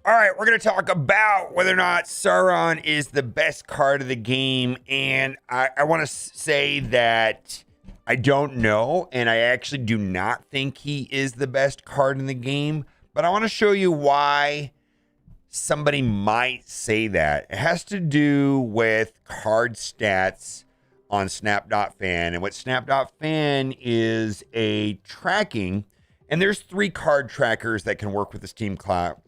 All right, we're going to talk about whether or not Sauron is the best card of the game. And I want to say that I don't know. And I actually do not think he is the best card in the game. But I want to show you why somebody might say that. It has to do with card stats on Snap.fan. And what Snap.fan is a tracking. And there's 3 card trackers that can work with the Steam client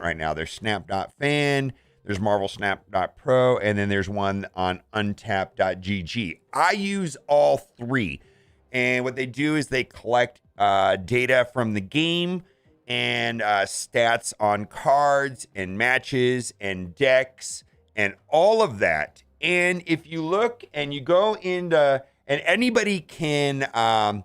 right now. There's Snap.fan, there's Marvel Snap.pro, and then there's one on untap.gg. I use all 3. And what they do is they collect data from the game and stats on cards and matches and decks and all of that. And if you look and you go into, and anybody can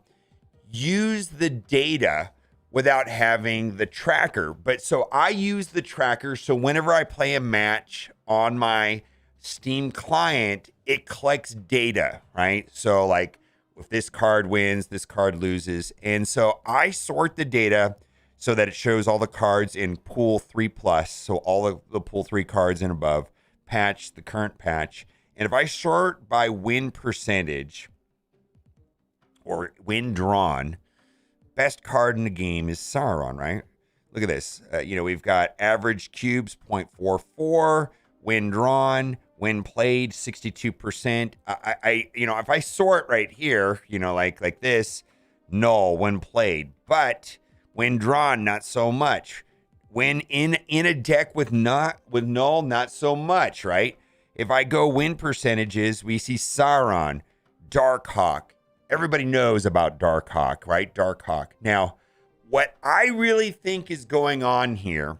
use the data without having the tracker. But so I use the tracker. So whenever I play a match on my Steam client, it collects data, right? So like if this card wins, this card loses. And so I sort the data so that it shows all the cards in pool 3+. So all of the pool 3 cards and above, patch, the current patch. And if I sort by win percentage or win drawn, best card in the game is Sauron, right? Look at this. We've got average cubes, 0.44, win drawn, win played, 62%. If I sort right here, like this, null, win played. But win drawn, not so much. Win in a deck with null, not so much, right? If I go win percentages, we see Sauron, Darkhawk. Everybody knows about Darkhawk, right? Darkhawk. Now, what I really think is going on here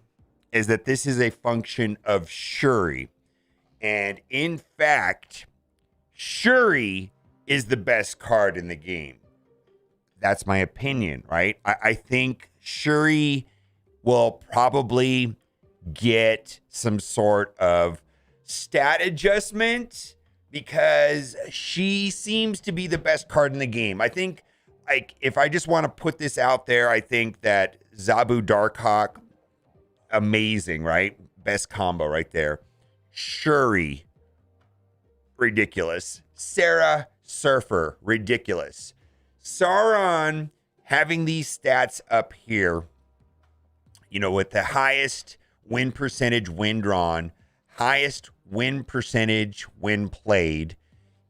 is that this is a function of Shuri. And in fact, Shuri is the best card in the game. That's my opinion, right? I think Shuri will probably get some sort of stat adjustment because she seems to be the best card in the game. I think, like, if I just want to put this out there, I think that Zabu Darkhawk, amazing, right? Best combo right there. Shuri, ridiculous. Sarah Surfer, ridiculous. Sauron having these stats up here, with the highest win percentage win drawn, highest win percentage win played,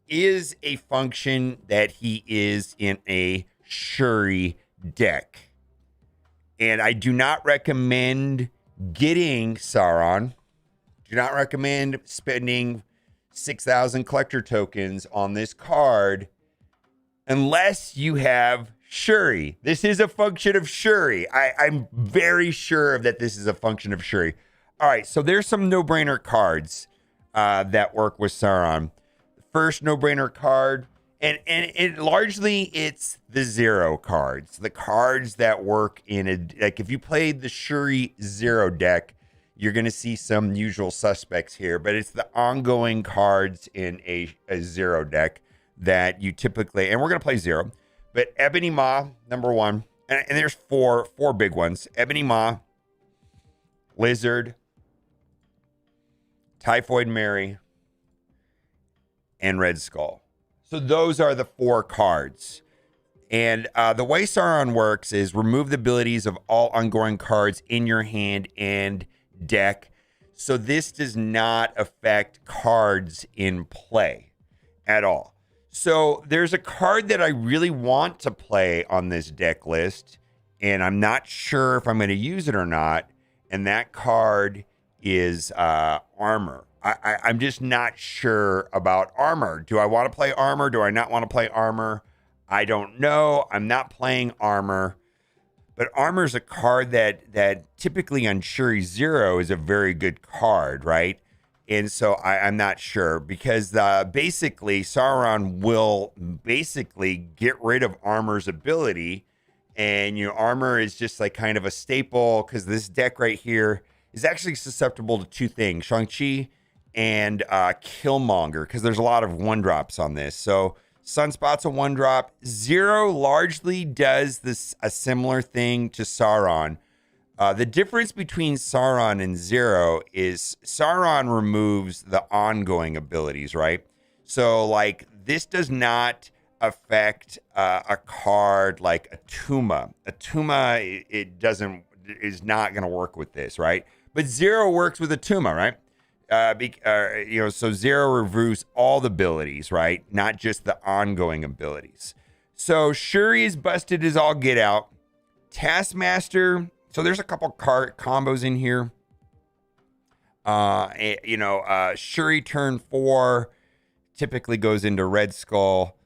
is a function that he is in a Shuri deck. And I do not recommend getting Sauron. Do not recommend spending 6,000 collector tokens on this card unless you have Shuri. This is a function of Shuri. I'm very sure that this is a function of Shuri. All right, so there's some no-brainer cards that work with Sauron. First no-brainer card, and it largely it's the 0 cards, the cards that work like if you played the Shuri 0 deck, you're going to see some usual suspects here, but it's the ongoing cards in a 0 deck that you typically, and we're going to play 0, but Ebony Maw, number 1, and there's four big ones. Ebony Maw, Lizard, Typhoid Mary, and Red Skull. So those are the 4 cards. And the way Sauron works is remove the abilities of all ongoing cards in your hand and deck. So this does not affect cards in play at all. So there's a card that I really want to play on this deck list, and I'm not sure if I'm going to use it or not. And that card is Armor. I'm just not sure about Armor. Do I want to play Armor? Do I not want to play Armor? I don't know. I'm not playing Armor. But Armor is a card that typically on Shuri 0 is a very good card, right? And so I'm not sure because basically Sauron will basically get rid of Armor's ability. And, Armor is just like kind of a staple because this deck right here is actually susceptible to 2 things, Shang-Chi and Killmonger, because there's a lot of 1-drops on this. So Sunspot's a 1-drop. 0 largely does a similar thing to Sauron. The difference between Sauron and Zero is Sauron removes the ongoing abilities, right? So, like, this does not affect a card like a Tuma. A Tuma, it doesn't, is not going to work with this, right? But Zero works with a Tuma, right? So Zero removes all the abilities, right? Not just the ongoing abilities. So Shuri is busted as all get out. Taskmaster. So there's a couple card combos in here. Shuri turn 4 typically goes into Red Skull,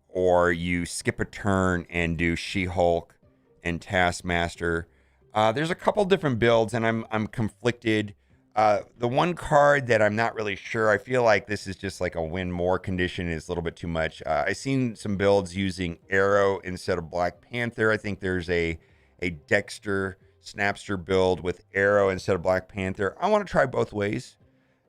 or you skip a turn and do She-Hulk and Taskmaster. There's a couple different builds, and I'm conflicted. The one card that I'm not really sure, I feel like this is just like a win more condition, is a little bit too much. I've seen some builds using Arrow instead of Black Panther. I think there's a Dexter Snapster build with Arrow instead of Black Panther. I want to try both ways.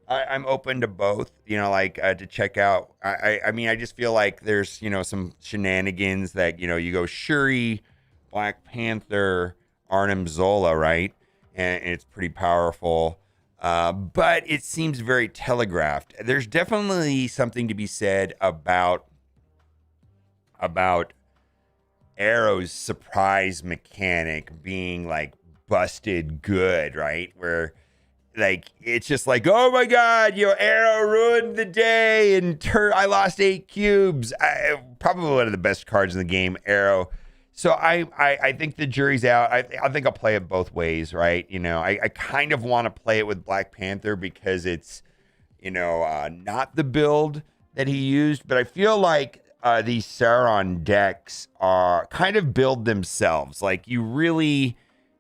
I'm open to both, to check out. I mean, I just feel like there's, some shenanigans that, you go Shuri, Black Panther, Arnim Zola, right? And it's pretty powerful. But it seems very telegraphed. There's definitely something to be said about Arrow's surprise mechanic being like busted good, right? Where like it's just like, oh my god, Arrow ruined the day and I lost 8 cubes. Probably one of the best cards in the game, Arrow. So I think the jury's out. I think I'll play it both ways, right? I kind of want to play it with Black Panther because it's not the build that he used, but I feel like these Sauron decks are kind of build themselves. Like you really,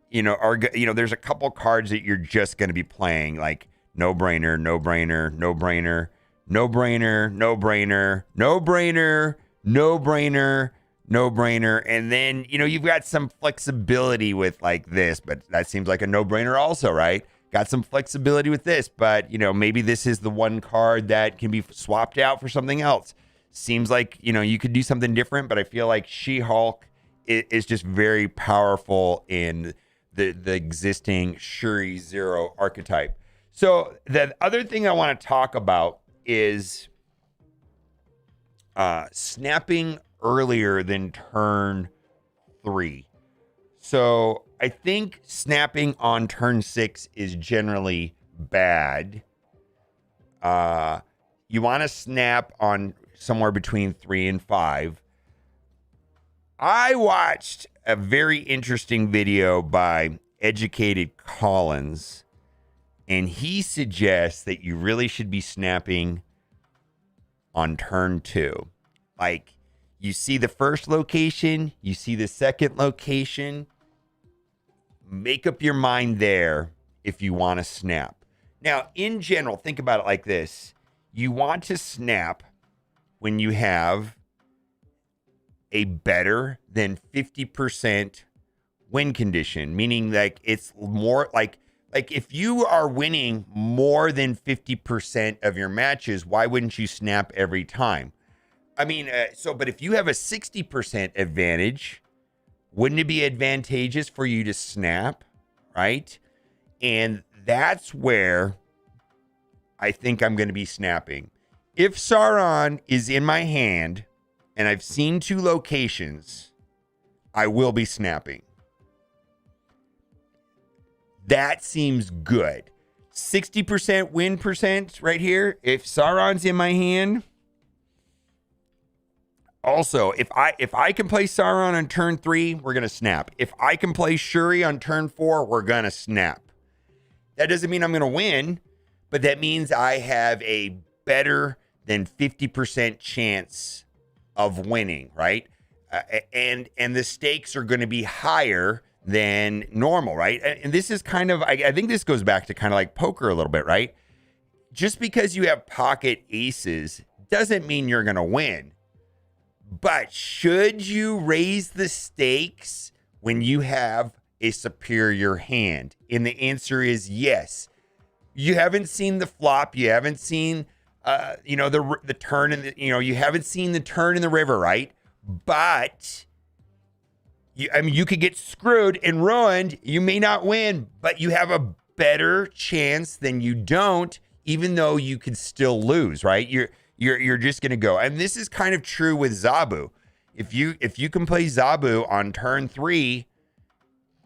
there's a couple cards that you're just going to be playing, like no brainer, no brainer, no brainer, no brainer, no brainer, no brainer, no brainer, no brainer. And then, you've got some flexibility with like this, but that seems like a no brainer also, right? Got some flexibility with this, but maybe this is the one card that can be swapped out for something else. Seems like, you could do something different, but I feel like She-Hulk is just very powerful in the existing Shuri Zero archetype. So the other thing I want to talk about is snapping earlier than turn 3. So I think snapping on turn 6 is generally bad. You want to snap on somewhere between 3 and 5. I watched a very interesting video by Educated Collins, and he suggests that you really should be snapping on turn 2. Like, you see the first location, you see the second location, make up your mind there if you want to snap. Now, in general, think about it like this. You want to snap when you have a better than 50% win condition, meaning like it's more like if you are winning more than 50% of your matches, why wouldn't you snap every time? I mean, but if you have a 60% advantage, wouldn't it be advantageous for you to snap, right? And that's where I think I'm going to be snapping. If Sauron is in my hand and I've seen 2 locations, I will be snapping. That seems good. 60% win percent right here. If Sauron's in my hand. Also, if I can play Sauron on turn 3, we're going to snap. If I can play Shuri on turn 4, we're going to snap. That doesn't mean I'm going to win, but that means I have a better than 50% chance of winning, right? And the stakes are going to be higher than normal, right? And this is kind of, I think this goes back to kind of like poker a little bit, right? Just because you have pocket aces doesn't mean you're going to win. But should you raise the stakes when you have a superior hand? And the answer is yes. You haven't seen the flop. You haven't seen, the turn in the, you haven't seen the turn in the river, right? But I mean, you could get screwed and ruined. You may not win, but you have a better chance than you don't, even though you could still lose, right? You're just gonna go. And this is kind of true with Zabu. If you can play Zabu on turn 3,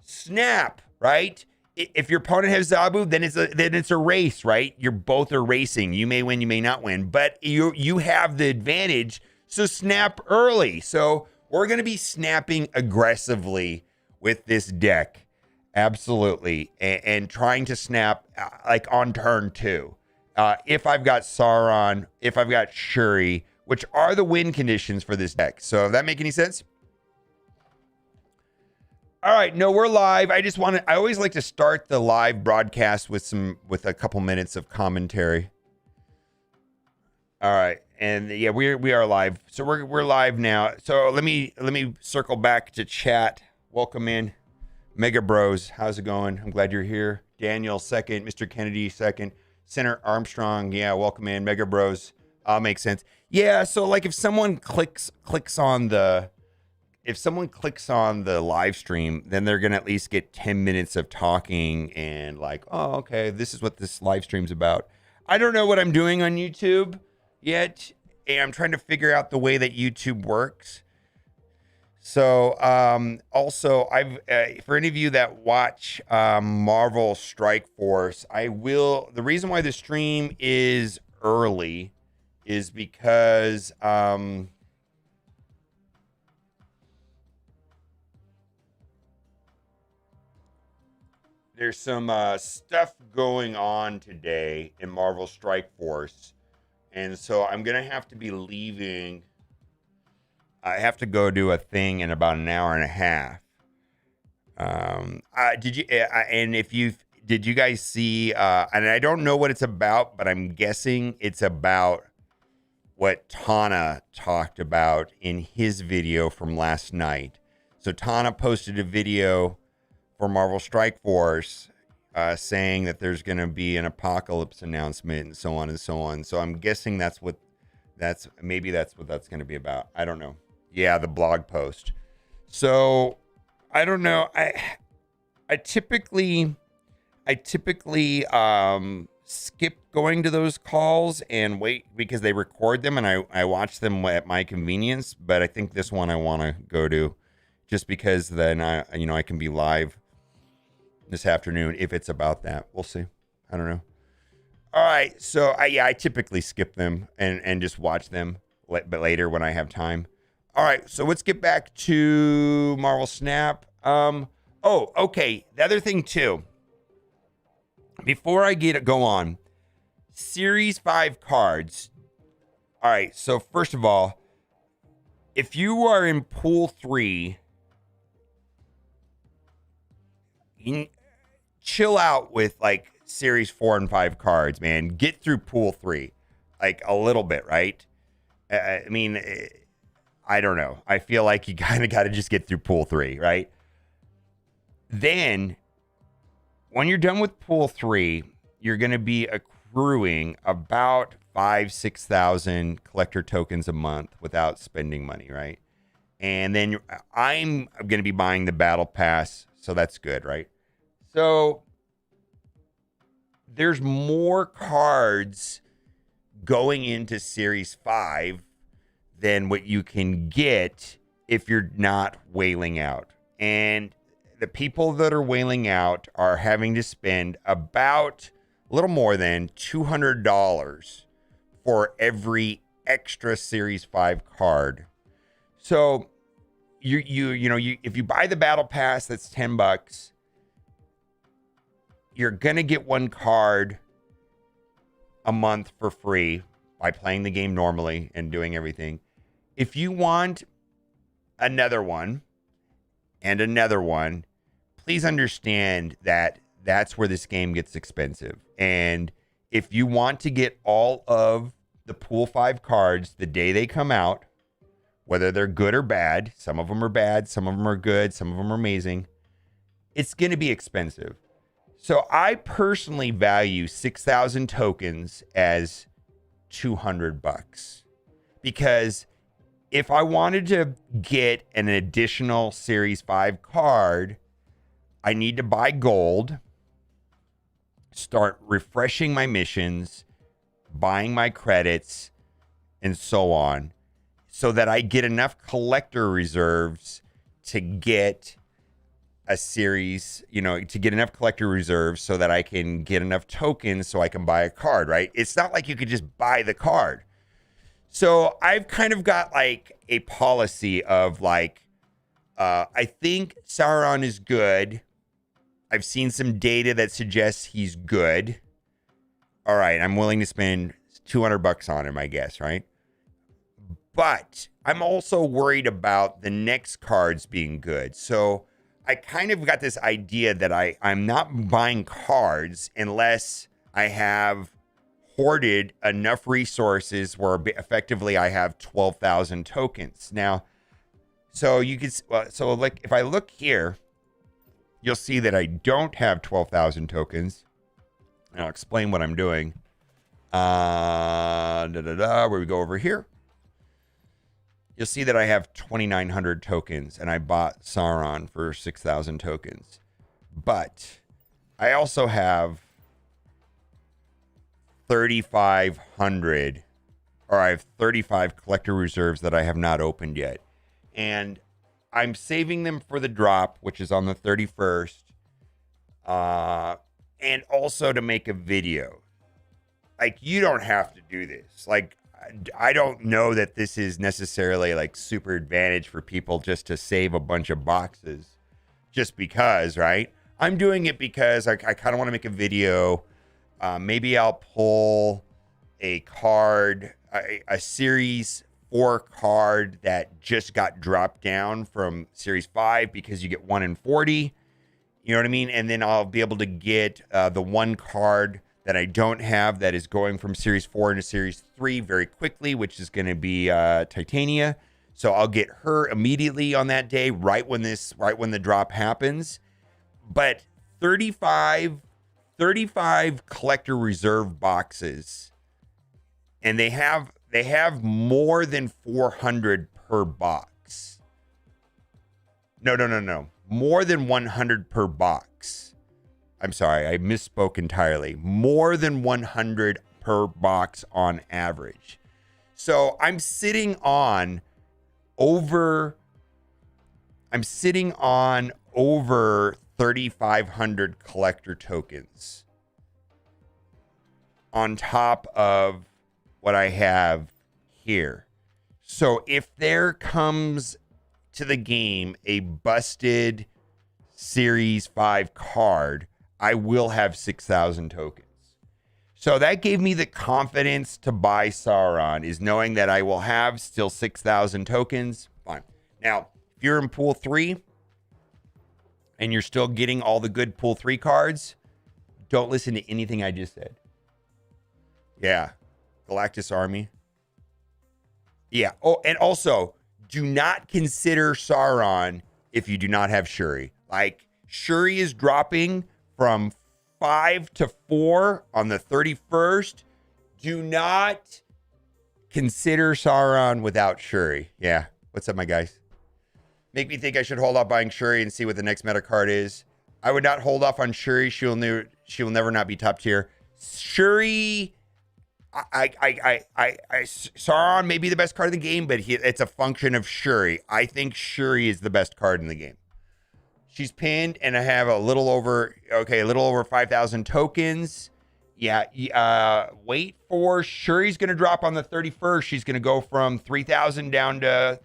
snap, right? If your opponent has Zabu, then it's a race, right? You're both are racing. You may win, you may not win, but you have the advantage. So snap early. So we're going to be snapping aggressively with this deck. Absolutely. And trying to snap like on turn 2. If I've got Sauron, if I've got Shuri, which are the win conditions for this deck. So, does that make any sense? All right. No, we're live. I always like to start the live broadcast with a couple minutes of commentary. All right. And yeah, we are live. So we're live now. So let me circle back to chat. Welcome in, Mega Bros. How's it going? I'm glad you're here. Daniel second, Mr. Kennedy second, Senator Armstrong. Yeah, welcome in, Mega Bros. Makes sense. Yeah. So like if someone clicks on the live stream, then they're gonna at least get 10 minutes of talking and like, oh, okay, this is what this live stream's about. I don't know what I'm doing on YouTube yet, and I'm trying to figure out the way that YouTube works. So also I've for any of you that watch Marvel Strike Force, the reason why the stream is early is because there's some stuff going on today in Marvel Strike Force. And so I'm going to have to be leaving. I have to go do a thing in about an hour and a half. Did you guys see, and I don't know what it's about, but I'm guessing it's about what Tana talked about in his video from last night. So Tana posted a video for Marvel Strike Force saying that there's going to be an apocalypse announcement and so on and so on. So I'm guessing that's what that's going to be about. I don't know. Yeah, the blog post. So I don't know. I typically skip going to those calls and wait because they record them and I watch them at my convenience. But I think this one I want to go to just because then I can be live this afternoon if it's about that. We'll see. I don't know. All right. So I typically skip them and just watch them but later when I have time. All right. So let's get back to Marvel Snap. Okay. The other thing too, before I go on, Series 5 cards. All right. So first of all, if you are in Pool 3, chill out with like Series 4 and 5 cards, man. Get through Pool 3 like a little bit, right? I mean, I don't know. I feel like you kind of got to just get through Pool 3, right? Then when you're done with Pool 3, you're going to be accruing about 6,000 collector tokens a month without spending money, right? And then I'm going to be buying the Battle Pass, so that's good, right? So there's more cards going into Series 5 than what you can get if you're not whaling out. And the people that are whaling out are having to spend about a little more than $200 for every extra Series 5 card. So if you buy the Battle Pass, that's $10. You're going to get one card a month for free by playing the game normally and doing everything. If you want another one and another one, please understand that that's where this game gets expensive. And if you want to get all of the Pool 5 cards the day they come out, whether they're good or bad, some of them are bad, some of them are good, some of them are amazing, it's going to be expensive. So I personally value 6,000 tokens as $200 because if I wanted to get an additional Series 5 card, I need to buy gold, start refreshing my missions, buying my credits, and so on, so that I get enough collector reserves to get a series, to get enough collector reserves so that I can get enough tokens so I can buy a card, right? It's not like you could just buy the card. So I've kind of got like a policy of like, I think Sauron is good. I've seen some data that suggests he's good. All right, I'm willing to spend $200 on him, I guess, right? But I'm also worried about the next cards being good. So I kind of got this idea that I'm not buying cards unless I have hoarded enough resources where effectively I have 12,000 tokens. Now, so you can, so like if I look here, you'll see that I don't have 12,000 tokens. And I'll explain what I'm doing. Where we go over here. You'll see that I have 2,900 tokens, and I bought Sauron for 6,000 tokens. But I also have 3,500, or I have 35 collector reserves that I have not opened yet. And I'm saving them for the drop, which is on the 31st, and also to make a video. Like, you don't have to do this. Like, I don't know that this is necessarily like super advantage for people just to save a bunch of boxes just because, right? I'm doing it because I kind of want to make a video. Maybe I'll pull a card, a Series 4 card that just got dropped down from Series 5 because you get 1 in 40. You know what I mean? And then I'll be able to get the one card that I don't have that is going from Series 4 into Series 3 very quickly, which is going to be Titania. So I'll get her immediately on that day, right when the drop happens. But 35 collector reserve boxes, and they have more than 400 per box. No. More than 100 per box. I'm sorry, I misspoke entirely. More than 100 per box on average. So I'm sitting on over 3,500 collector tokens on top of what I have here. So if there comes to the game a busted Series 5 card, I will have 6,000 tokens. So that gave me the confidence to buy Sauron, is knowing that I will have still 6,000 tokens. Fine. Now, if you're in Pool 3 and you're still getting all the good Pool 3 cards, don't listen to anything I just said. Yeah. Galactus Army. Yeah. Oh, and also, do not consider Sauron if you do not have Shuri. Like, Shuri is dropping from 5 to 4 on the 31st. Do not consider Sauron without Shuri. Yeah. What's up, my guys? Make me think I should hold off buying Shuri and see what the next meta card is. I would not hold off on Shuri. She will never not be top tier. Shuri, Sauron may be the best card in the game, but it's a function of Shuri. I think Shuri is the best card in the game. She's pinned, and I have a little over 5,000 tokens. Yeah, wait for Shuri's going to drop on the 31st. She's going to go from 3,000 down to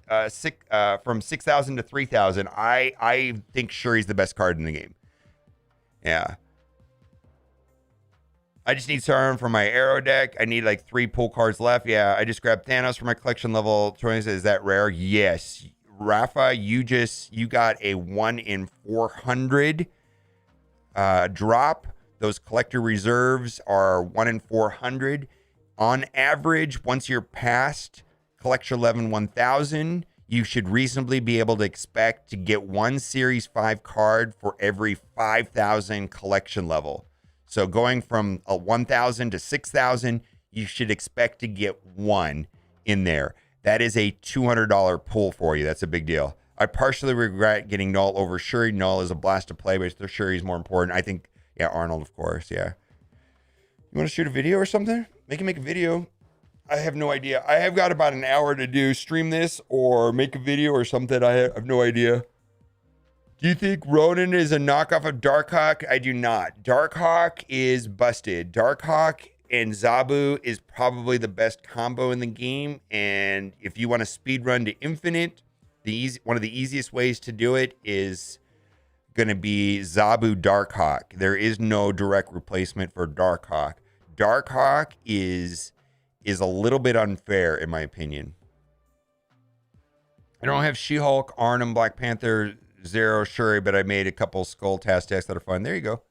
from 6,000 to 3,000. I think Shuri's the best card in the game. Yeah. I just need Sauron for my arrow deck. I need like 3 pull cards left. Yeah, I just grabbed Thanos for my collection level 20. Is that rare? Yes. Rafa, you got a 1 in 400 drop. Those collector reserves are 1 in 400. On average, once you're past collection 1000, you should reasonably be able to expect to get 1 Series 5 card for every 5,000 collection level. So going from 1,000 to 6,000, you should expect to get 1 in there. That is a $200 pull for you. That's a big deal. I partially regret getting Null over Shuri. Null is a blast to play, but Shuri's more important. I think, yeah, Arnold, of course, yeah. You want to shoot a video or something? Make a video. I have no idea. I have got about an hour to do stream this or make a video or something. I have no idea. Do you think Ronin is a knockoff of Darkhawk? I do not. Darkhawk is busted. Darkhawk and Zabu is probably the best combo in the game. And if you want to speed run to infinite, one of the easiest ways to do it is going to be Zabu Darkhawk. There is no direct replacement for Darkhawk. Darkhawk is a little bit unfair in my opinion. I don't have She-Hulk, Arnim, Black Panther, Zero, Shuri, but I made a couple Skull Task decks that are fun. There you go.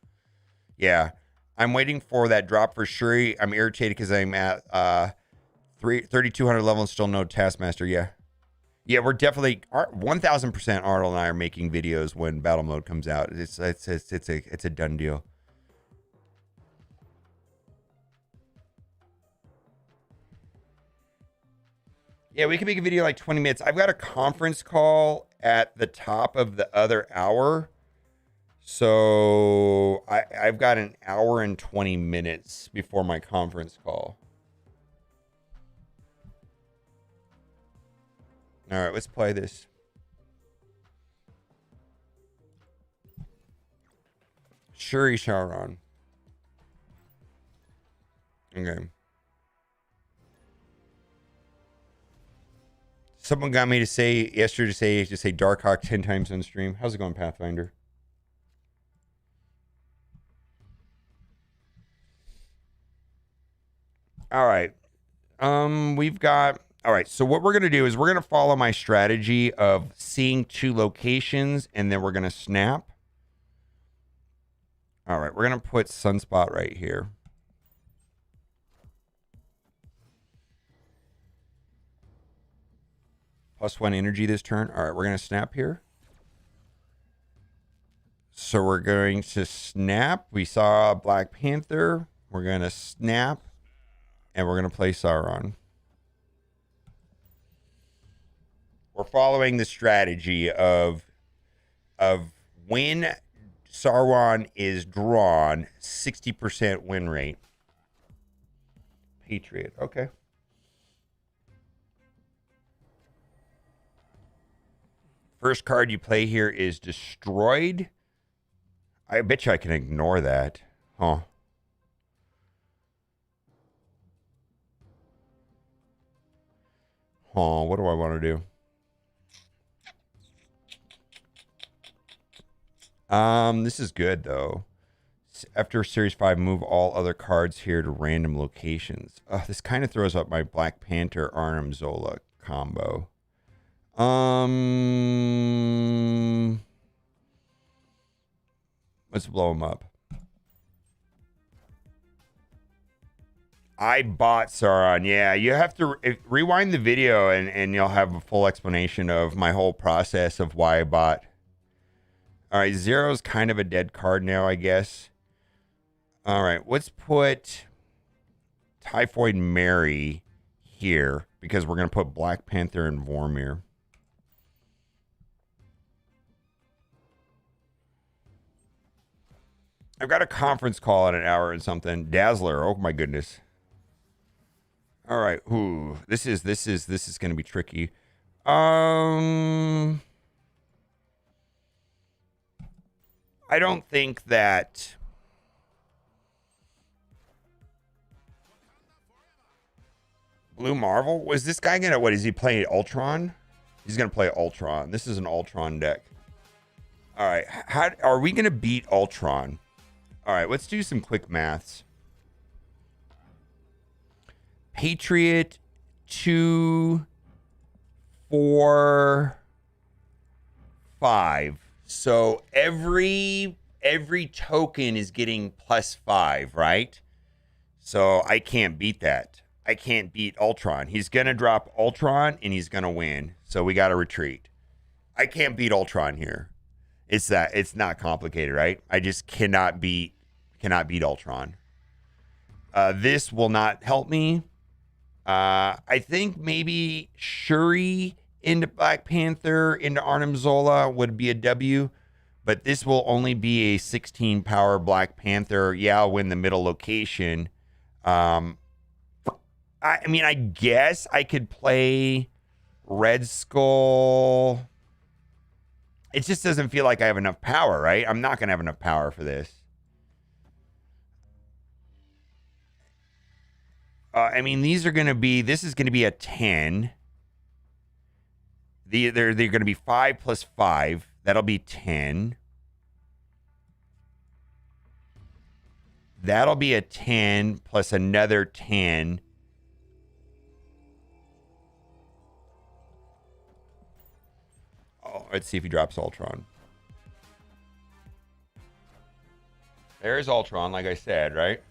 Yeah. I'm waiting for that drop for Shuri. I'm irritated because I'm at 3,200 level and still no Taskmaster. Yeah. Yeah, we're definitely 1,000% Arnold and I are making videos when battle mode comes out. It's a done deal. Yeah, we can make a video like 20 minutes. I've got a conference call at the top of the other hour. So I've got an hour and 20 minutes before my conference call. All right, let's play this. Shuri Sauron. Okay. Someone got me to say yesterday to say Darkhawk 10 times on stream. How's it going, Pathfinder? All right. We've got... All right, so what we're going to do is we're going to follow my strategy of seeing 2 locations, and then we're going to snap. All right, we're going to put Sunspot right here. +1 energy this turn. All right, we're going to snap here. So we're going to snap. We saw Black Panther. We're going to snap, and we're going to play Sauron. We're following the strategy of when Sauron is drawn, 60% win rate. Patriot. Okay. First card you play here is Destroyed. I bet you I can ignore that. Huh. Huh, what do I want to do? This is good though. After Series 5, move all other cards here to random locations. This kind of throws up my Black Panther Arnim Zola combo. Let's blow him up. I bought Sauron. Yeah, you have to rewind the video and you'll have a full explanation of my whole process of why I bought. All right, Zero's kind of a dead card now, I guess. All right, let's put Typhoid Mary here because we're going to put Black Panther and Vormir. I've got a conference call in an hour and something. Dazzler, oh my goodness. All right, ooh, this is going to be tricky. I don't think that Blue Marvel, was this guy gonna, what is he playing, Ultron? He's gonna play Ultron. This is an Ultron deck. All right, how are we gonna beat Ultron? All right, let's do some quick maths. Patriot 2, 4, 5. So every token is getting +5, right? So I can't beat that. I can't beat Ultron. He's gonna drop Ultron and he's gonna win. So we gotta retreat. I can't beat Ultron here. It's not complicated, right? I just cannot beat Ultron. This will not help me. I think maybe Shuri into Black Panther into Arnim Zola would be a W, but this will only be a 16 power Black Panther. Yeah, I'll win the middle location. I mean, I guess I could play Red Skull. It just doesn't feel like I have enough power, right? I'm not going to have enough power for this. I mean, this is going to be a 10. They're going to be 5 plus 5. That'll be 10. That'll be a 10 plus another 10. Oh, let's see if he drops Ultron. There's Ultron, like I said, right?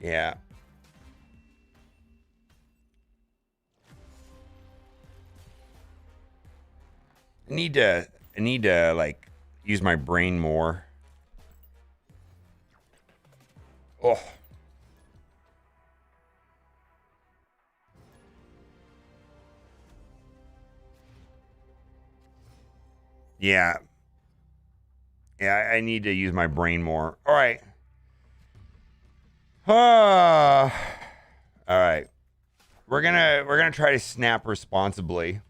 Yeah. I need to like use my brain more. Oh. Yeah. Yeah, I need to use my brain more. All right. All right. We're gonna try to snap responsibly.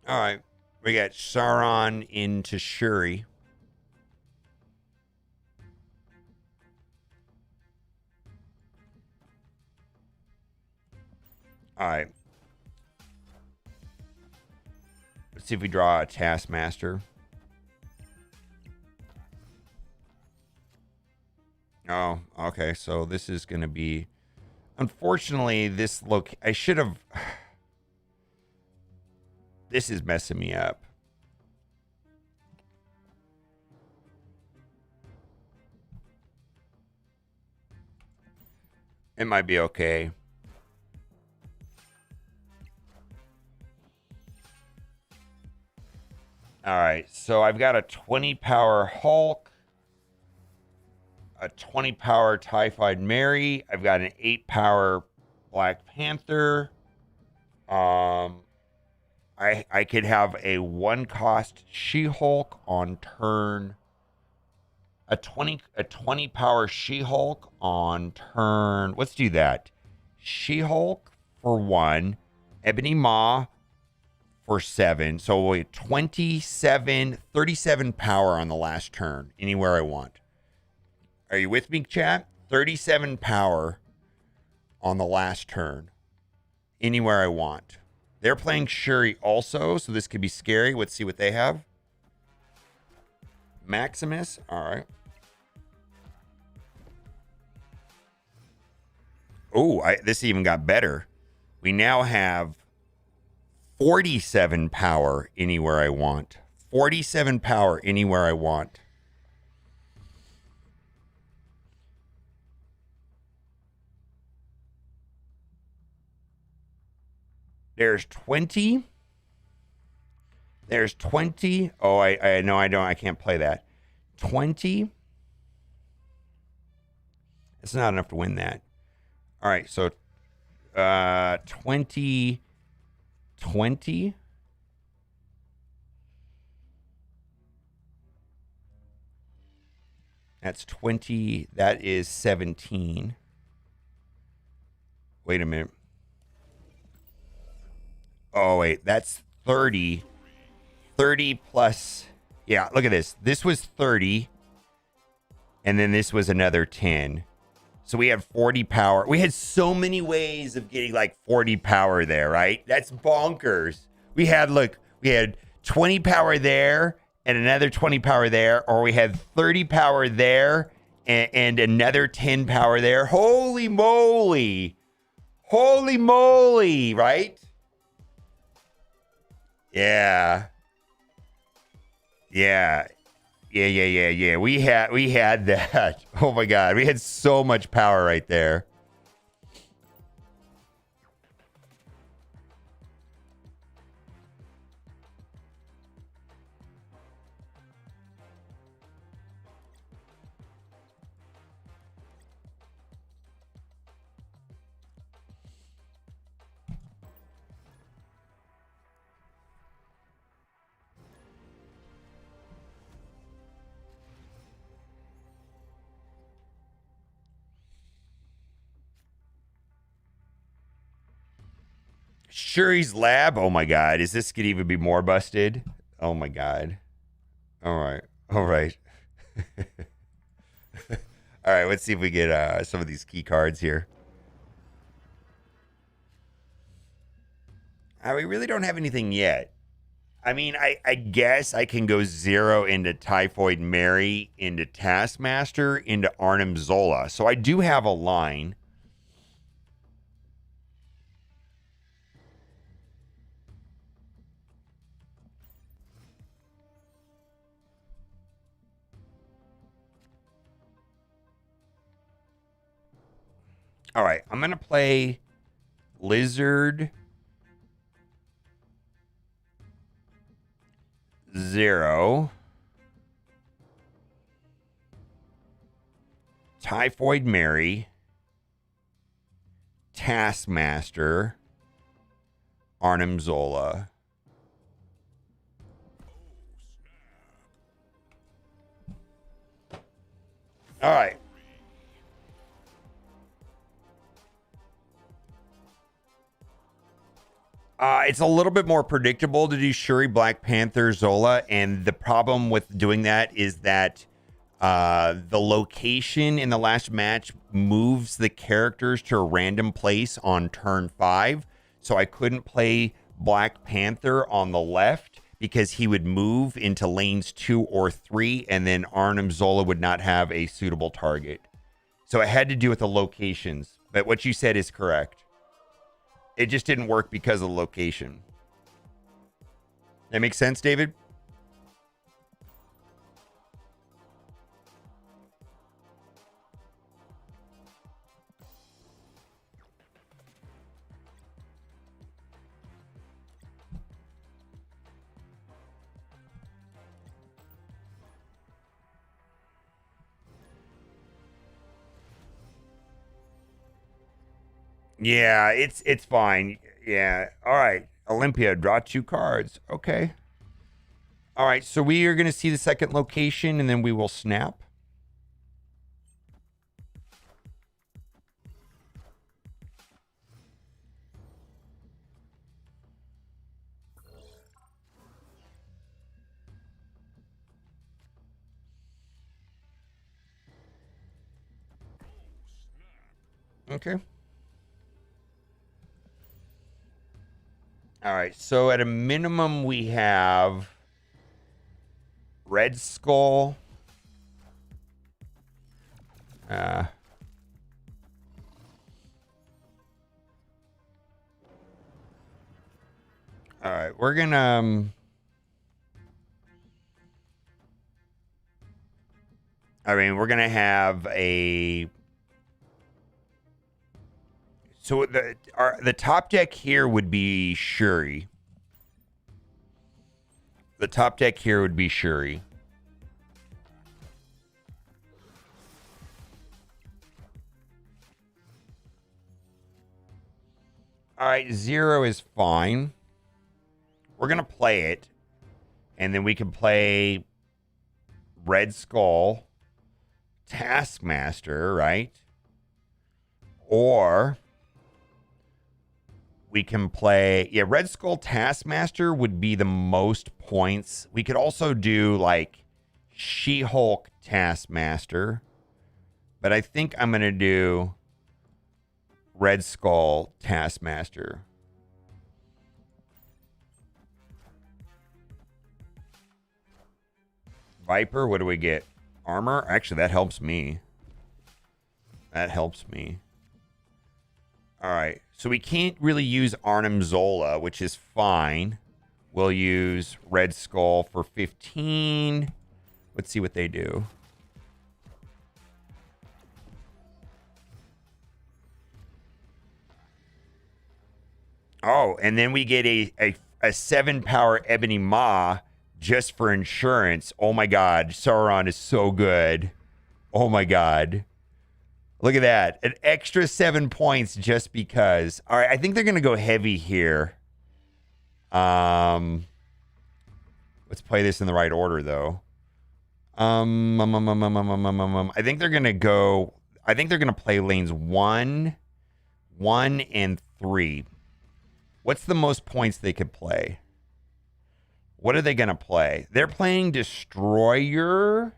All right. We got Sauron into Shuri. All right. Let's see if we draw a Taskmaster. Oh, okay. So this is going to be... Unfortunately, this look... I should have... This is messing me up. It might be okay. All right, so I've got a 20 power Hulk, a 20 power Typhoid Mary. I've got an 8 power Black Panther. I could have a 1 cost She-Hulk on turn. A 20 power She-Hulk on turn. Let's do that. She-Hulk for 1, Ebony Maw for 7. So wait, 37 power on the last turn, anywhere I want. Are you with me, chat? 37 power on the last turn, anywhere I want. They're playing Shuri also, so this could be scary. Let's see what they have. Maximus, all right. Oh, this even got better. We now have 47 power anywhere I want. 47 power anywhere I want. There's 20. There's 20. Oh, I know I don't. I can't play that. 20. It's not enough to win that. All right, so 20. 20. That's 20. That is 17. Wait a minute. Oh, wait. That's 30. 30 plus... Yeah, look at this. This was 30. And then this was another 10. So we had 40 power. We had so many ways of getting like 40 power there, right? That's bonkers. We had We had 20 power there and another 20 power there, or we had 30 power there and another 10 power there. Holy moly. Holy moly, right? Yeah. Yeah. Yeah. We had that. Oh my god. We had so much power right there. Shuri's lab. Oh my god. Is this gonna even be more busted? Oh my god. All right. All right. All right. Let's see if we get some of these key cards here. We really don't have anything yet. I mean, I guess I can go 0 into Typhoid Mary, into Taskmaster, into Arnim Zola. So I do have a line. All right, I'm going to play Lizard 0. Typhoid Mary. Taskmaster. Arnim Zola. All right. It's a little bit more predictable to do Shuri, Black Panther, Zola, and the problem with doing that is that the location in the last match moves the characters to a random place on turn 5, so I couldn't play Black Panther on the left because he would move into lanes 2 or 3, and then Arnim Zola would not have a suitable target. So I had to do with the locations, but what you said is correct. It just didn't work because of the location. That makes sense, David? Yeah, it's fine. Yeah. All right. Olympia, draw 2 cards. Okay. All right. So we are going to see the second location and then we will snap. Okay. All right. So at a minimum, we have Red Skull. All right. We're going to... I mean, we're going to have a... So the top deck here would be Shuri. The top deck here would be Shuri. All right, 0 is fine. We're going to play it. And then we can play Red Skull, Taskmaster, right? Or... we can play, yeah, Red Skull Taskmaster would be the most points. We could also do like She-Hulk Taskmaster, but I think I'm going to do Red Skull Taskmaster. Viper, what do we get? Armor? Actually, that helps me. That helps me. All right. So we can't really use Arnim Zola, which is fine. We'll use Red Skull for 15. Let's see what they do. Oh, and then we get a 7-power Ebony Maw just for insurance. Oh my God, Sauron is so good. Oh my God. Look at that. An extra 7 points just because. All right, I think they're going to go heavy here. Let's play this in the right order, though. I think they're going to go. I think they're going to play lanes 1, 1, and 3. What's the most points they could play? What are they going to play? They're playing Destroyer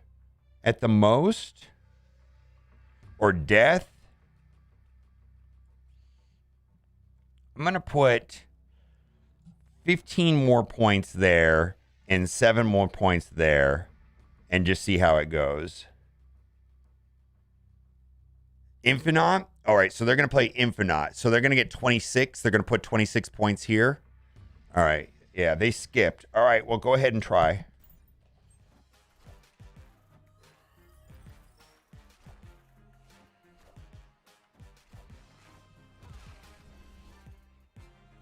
at the most. Or Death. I'm going to put 15 more points there and 7 more points there and just see how it goes. Infinite. All right, so they're going to play Infinite. So they're going to get 26. They're going to put 26 points here. All right. Yeah, they skipped. All right, well, go ahead and try.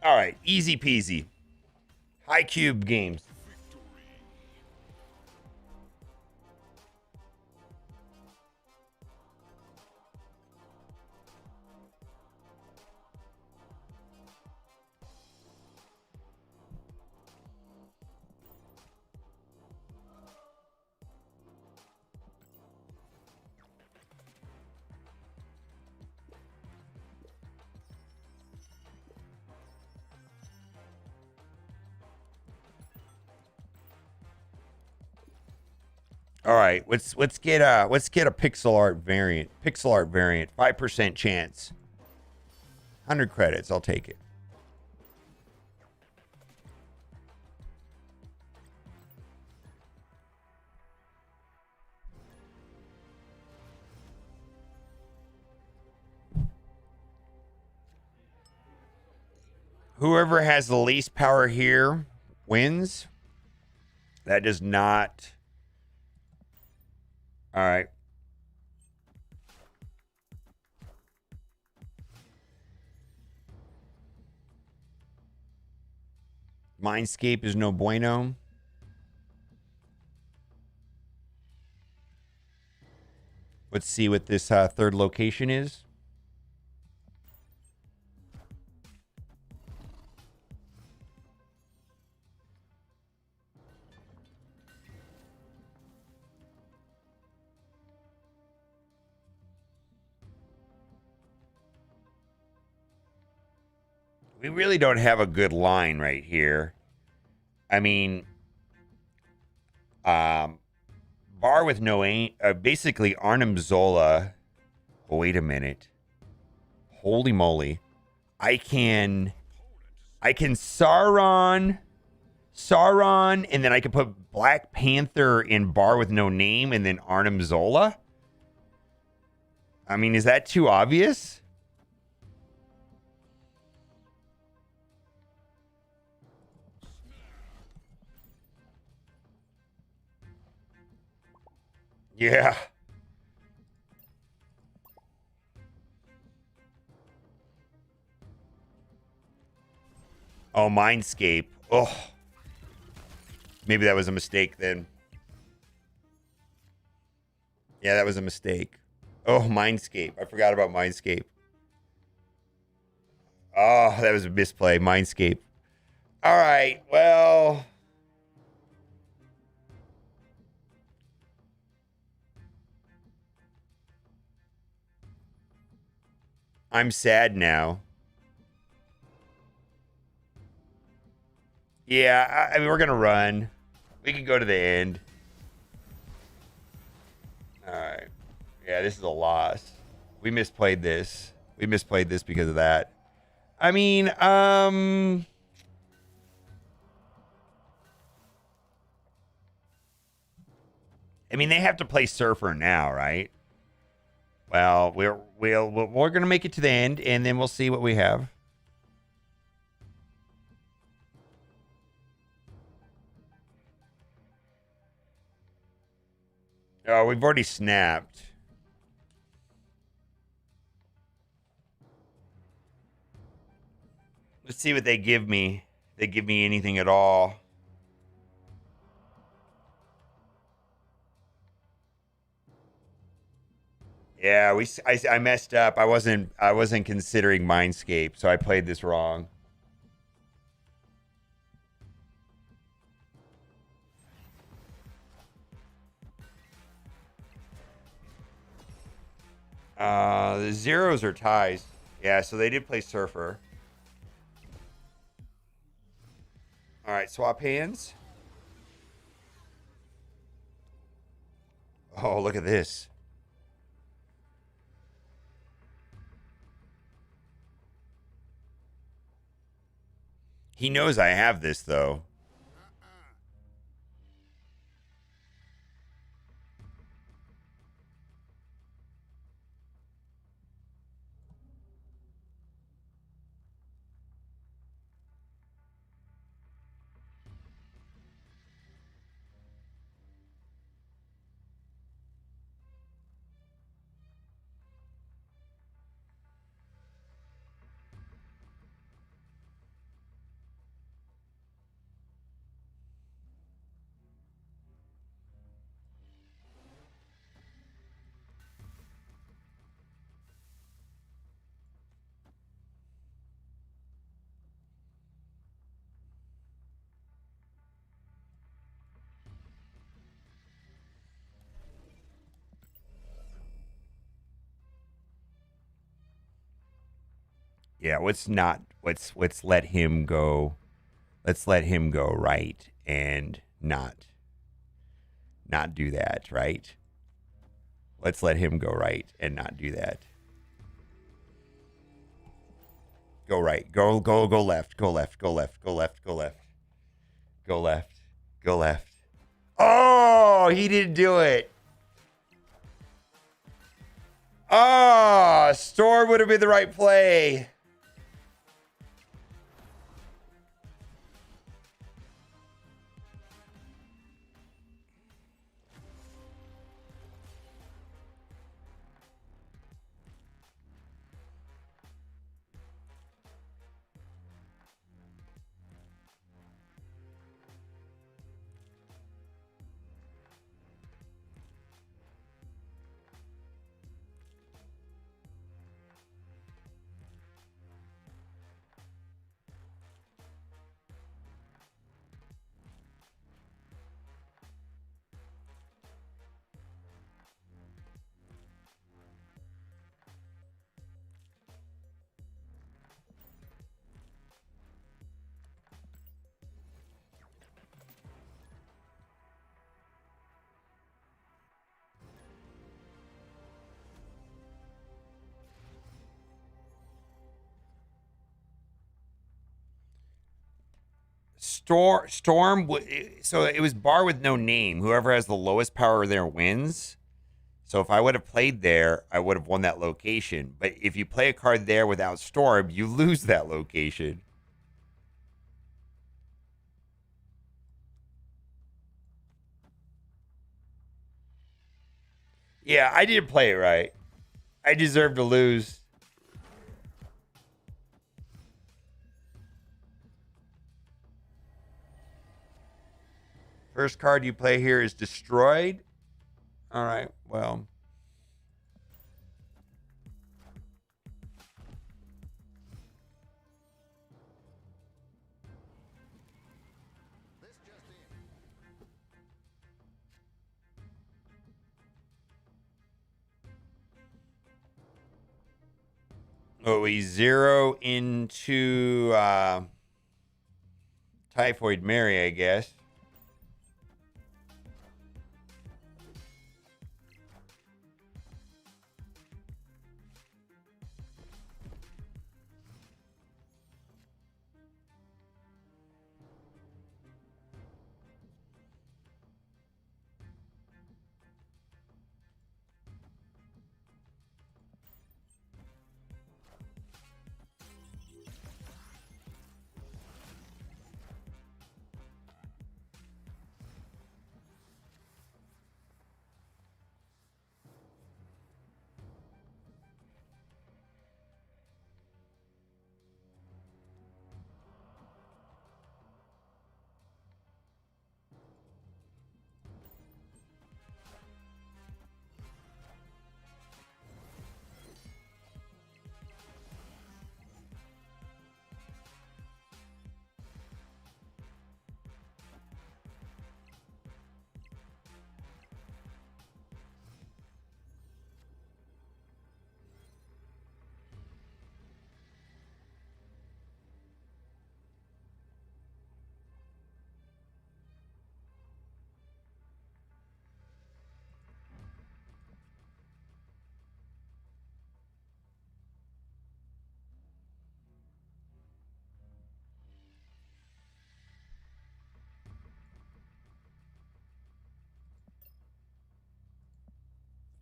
All right, easy peasy. High cube games. All right, let's get a pixel art variant. Pixel art variant, 5% chance. 100 credits, I'll take it. Whoever has the least power here wins. That does not. All right. Mindscape is no bueno. Let's see what this third location is. We really don't have a good line right here. I mean, Bar with no aim, basically Arnim Zola. Oh, wait a minute. Holy moly. I can Sauron, and then I can put Black Panther in Bar with no name and then Arnim Zola. I mean, is that too obvious? Yeah. Oh, Mindscape. Oh. Maybe that was a mistake then. Yeah, that was a mistake. Oh, Mindscape. I forgot about Mindscape. Oh, that was a misplay. Mindscape. All right. Well. I'm sad now. Yeah, I mean, we're going to run. We can go to the end. All right. Yeah, this is a loss. We misplayed this. We misplayed this because of that. I mean, I mean, they have to play Surfer now, right? Well, we're gonna make it to the end, and then we'll see what we have. Oh, we've already snapped. Let's see what they give me. They give me anything at all. Yeah, I messed up. I wasn't considering Mindscape, so I played this wrong. The zeros are ties. Yeah, so they did play Surfer. All right, swap hands. Oh, look at this. He knows I have this, though. Yeah, let's let him go. Let's let him go right and not do that, right? Let's let him go right and not do that. Go right. Go left. Go left. Go left. Go left. Go left. Go left. Go left. Oh, he didn't do it. Oh, Storm would have been the right play. Storm. So it was bar with no name. Whoever has the lowest power there wins. So if I would have played there, I would have won that location. But if you play a card there without Storm, you lose that location. Yeah, I didn't play it right. I deserve to lose. First card you play here is destroyed. All right, well. Oh, we zero into Typhoid Mary, I guess.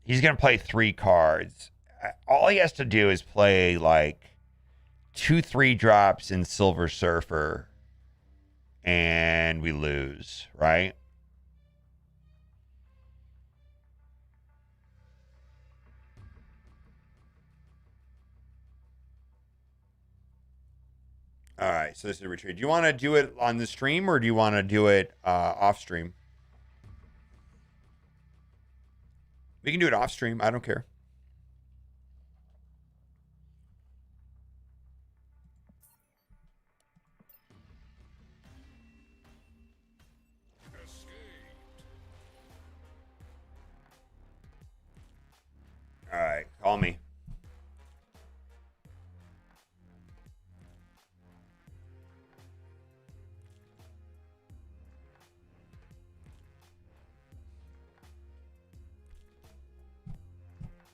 He's going to play 3 cards. All he has to do is play like 2 3-drops in Silver Surfer, and we lose, right? All right, so this is a retreat. Do you want to do it on the stream, or do you want to do it off stream? We can do it off stream. I don't care. All right, call me.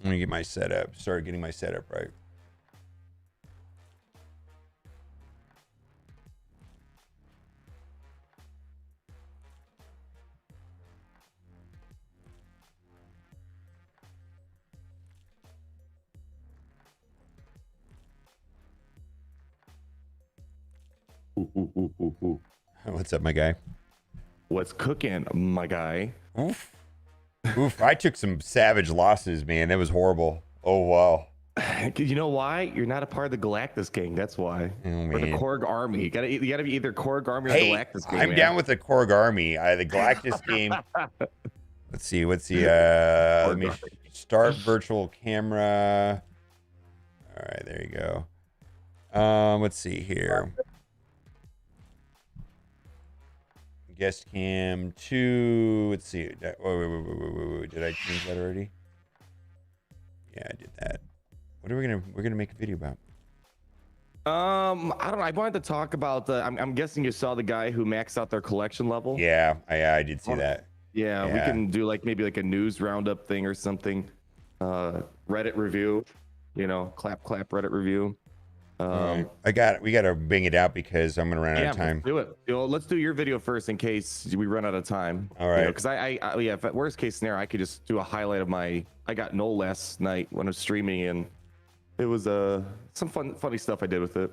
I'm gonna get my setup. Start getting my setup right. What's up, my guy? What's cooking, my guy? Oof. Oof. I took some savage losses, man. That was horrible. Oh, wow. You know why? You're not a part of the Galactus gang. That's why. Oh, or the man. Korg army. You gotta be either Korg army or Hey, Galactus gang. I'm man. down with the Korg army. The Galactus game. Let's see. Let me start virtual camera. All right, there you go. Let's see here. Guest cam 2. Let's see. Wait. Did I change that already? Yeah, I did that. What are we're gonna make a video about? I don't know. I wanted to talk about the. I'm guessing you saw the guy who maxed out their collection level. Yeah, I did see that. Yeah, we can do like maybe like a news roundup thing or something. Reddit review. You know, clap Reddit review. We got to bang it out because I'm gonna run out of time. Let's do it. You know, let's do your video first in case we run out of time. All right. Because if at worst case scenario, I could just do a highlight of I got no last night when I was streaming, and it was some funny stuff I did with it.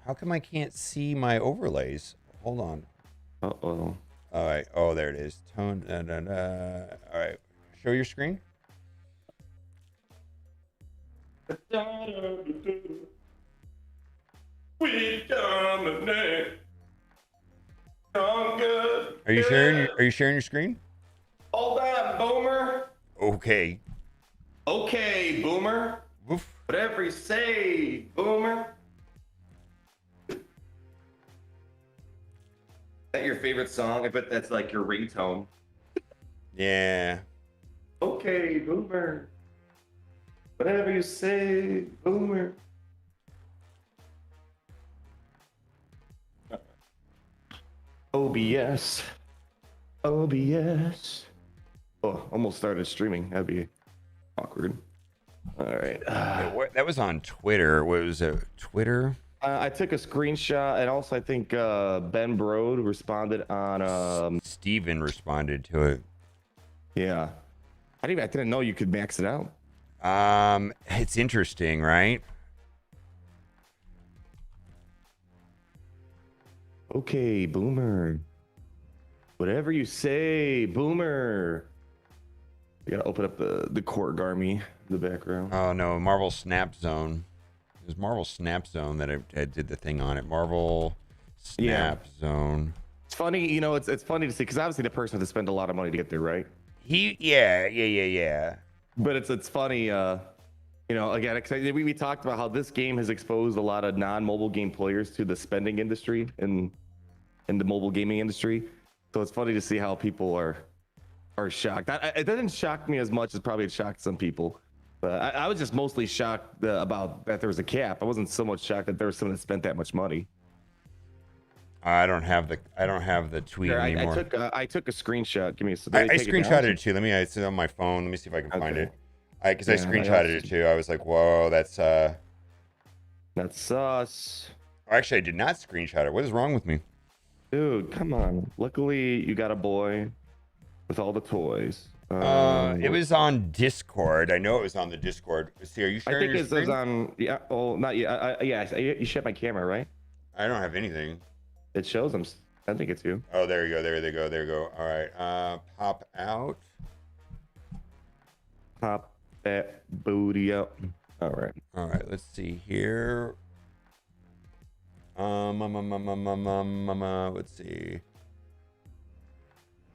How come I can't see my overlays? Hold on. Uh-oh. All right. Oh, there it is. Tone. All right. Show your screen. We dominate. Are you sharing your screen? Hold on, Boomer. Okay. Okay, Boomer. Oof. Whatever you say, Boomer. Is that your favorite song? I bet that's like your ringtone. Yeah. Okay, Boomer. Whatever you say, Boomer. OBS. OBS. Oh, almost started streaming. That'd be awkward. All right. That was on Twitter. What was it? Twitter? I took a screenshot, and also I think Ben Brode responded on. Steven responded to it. Yeah. I didn't know you could max it out. It's interesting, right? Okay, Boomer. Whatever you say, Boomer. We gotta open up the Korg army in the background. Oh no, Marvel Snap Zone. It was Marvel Snap Zone that I did the thing on it. Marvel Snap Zone. It's funny, you know. It's funny to see because obviously the person has to spend a lot of money to get there, right? Yeah. But it's funny, you know. Again, we talked about how this game has exposed a lot of non-mobile game players to the spending industry and in the mobile gaming industry. So it's funny to see how people are shocked. It doesn't shock me as much as probably it shocked some people. But I was just mostly shocked about that there was a cap. I wasn't so much shocked that there was someone that spent that much money. I don't have the tweet anymore. I took a screenshot. Give me a. I screenshotted it too. It's on my phone. Let me see if I can find it. Because I screenshotted it too. I was like, whoa, that's sus. Actually, I did not screenshot it. What is wrong with me? Dude, come on. Luckily, you got a boy with all the toys. It was on Discord. I know it was on the Discord. See, are you I sharing think your it says screen? on. Yeah. Oh, not yet. Yeah. You shut my camera, right? I don't have anything. It shows them. I think it's you. Oh, there you go. There they go. There you go. All right. Pop out. Pop that booty up. All right. All right. Let's see here. Let's see.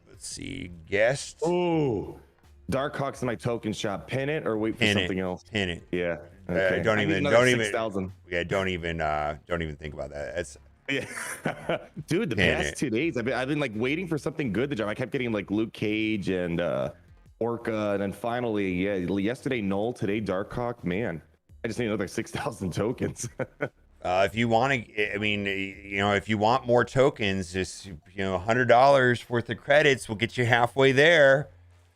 Let's see. Guest. Oh, Darkhawk's in my token shop. Pin it or wait for something else. Pin it. Yeah. Okay. Don't even. 6,000. Yeah. Don't even think about that. That's. Yeah. Dude, the Pin past it. 2 days, I've been like waiting for something good to drop. I kept getting like Luke Cage and Orca, and then finally, yesterday Null, today Darkhawk. Man, I just need another 6,000 tokens. If you want to, I mean, if you want more tokens, just $100 worth of credits will get you halfway there.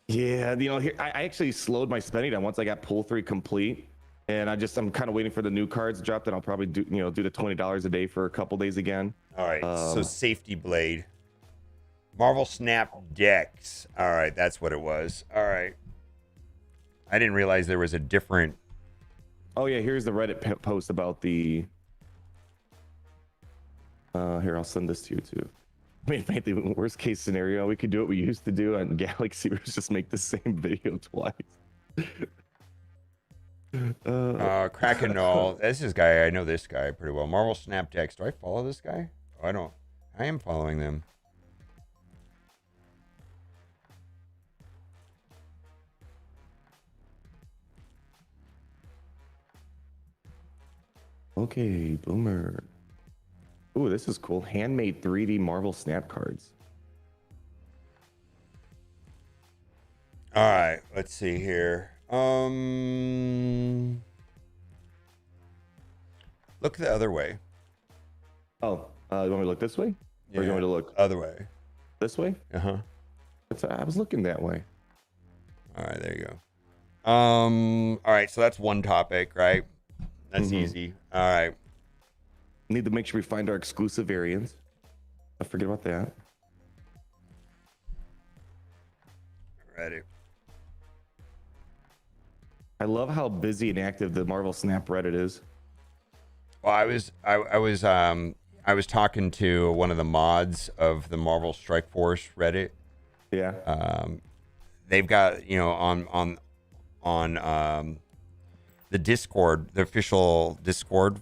Yeah, here I actually slowed my spending down once I got pull 3 complete, and I'm kind of waiting for the new cards to drop. Then I'll probably do the $20 a day for a couple days again. All right, so Safety Blade, Marvel Snap decks. All right, that's what it was. All right, I didn't realize there was a different. Oh yeah, here's the Reddit post about the. Here, I'll send this to you too. I mean, the worst case scenario, we could do what we used to do on Galaxy, was just make the same video twice. Kraken Null. This is guy. I know this guy pretty well. Marvel Snap decks. Do I follow this guy? Oh, I don't. I am following them. Okay, boomer. Ooh, this is cool. Handmade 3D Marvel Snap cards. All right, let's see here. Look the other way. Oh, you want me to look this way? Or you want me to look other way? this way? Uh-huh. I was looking that way. All right, there you go. All right, so that's one topic, right? That's easy. All right. Need to make sure we find our exclusive variants. I forget about that. Ready. I love how busy and active the Marvel Snap Reddit is. Well, I was talking to one of the mods of the Marvel Strike Force Reddit. Yeah. They've got, on the Discord, the official Discord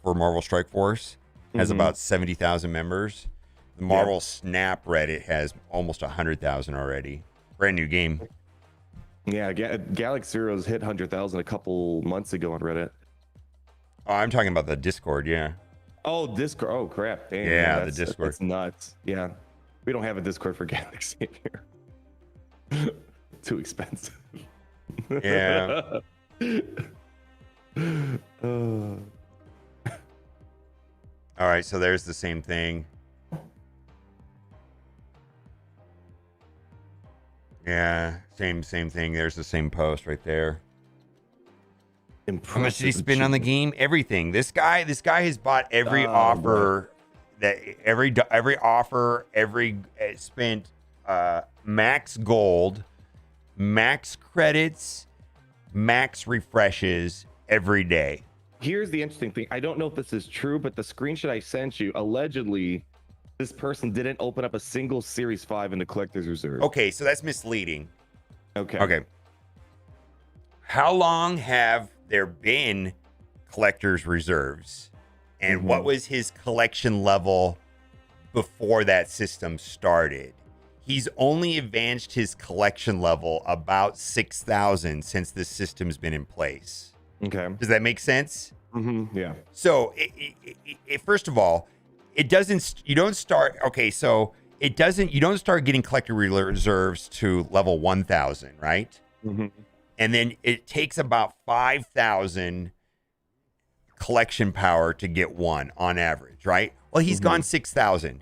for Marvel Strike Force has about 70,000 members. The Marvel Snap Reddit has almost 100,000 already. Brand new game. Yeah, Galaxy Heroes hit 100,000 a couple months ago on Reddit. Oh, I'm talking about the Discord, yeah. Oh, Discord. Oh, crap. Damn, Yeah, man, the Discord. That's nuts. Yeah. We don't have a Discord for Galaxy here. Too expensive. Yeah. All right, so there's the same thing. Yeah, same thing. There's the same post right there. How much did he spend on the game? Everything. This guy has bought every offer that every offer, spent max gold, max credits, max refreshes every day. Here's the interesting thing. I don't know if this is true, but the screenshot I sent you, allegedly, this person didn't open up a single Series 5 in the collector's reserve. Okay, so that's misleading. Okay. How long have there been collector's reserves? And what was his collection level before that system started? He's only advanced his collection level about 6,000 since this system's been in place. Okay. Does that make sense? Yeah. So, first of all, it doesn't. You don't start. Okay, so it doesn't. You don't start getting collector reserves to level 1,000, right? And then it takes about 5,000 collection power to get one on average, right? Well, he's gone 6,000,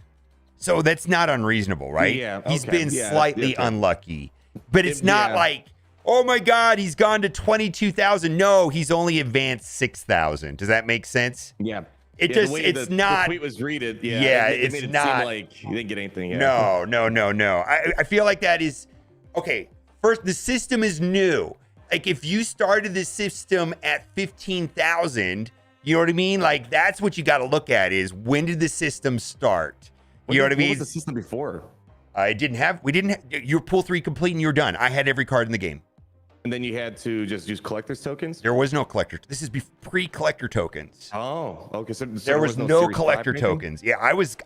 so that's not unreasonable, right? Yeah. He's been slightly unlucky, but it's not Yeah. like, oh my God, he's gone to 22,000. No, he's only advanced 6,000. Does that make sense? Yeah. It Yeah, just, it's not. The tweet was readed. Yeah, it it's made it not. seem like you didn't get anything. Yeah. No. I feel like that is okay. First, the system is new. Like if you started the system at 15,000, you know what I mean? Like that's what you got to look at is when did the system start? You know what I mean? What was the system before? You were pool 3 complete and you're done. I had every card in the game. And then you had to just use collector's tokens? There was no collector. This is pre-collector tokens. Oh, okay. So there was no collector tokens. Yeah,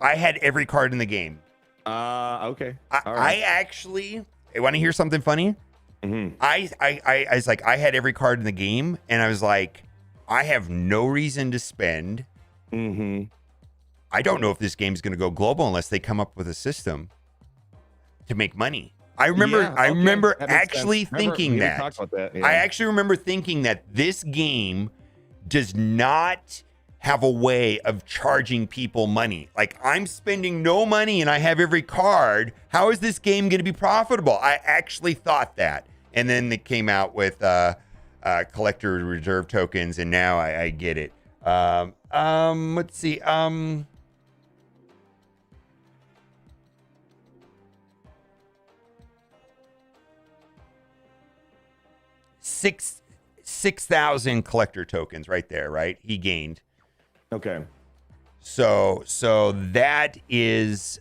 I had every card in the game. Okay. I actually want to hear something funny. Mm-hmm. I was like, I had every card in the game, and I was like, I have no reason to spend. Mm-hmm. I don't know if this game is going to go global unless they come up with a system to make money. I remember actually thinking that. I actually remember thinking that this game does not have a way of charging people money. Like I'm spending no money and I have every card. How is this game going to be profitable? I actually thought that. And then they came out with collector reserve tokens, and now I get it. Let's see. Six thousand collector tokens right there, right? He gained. Okay. So that is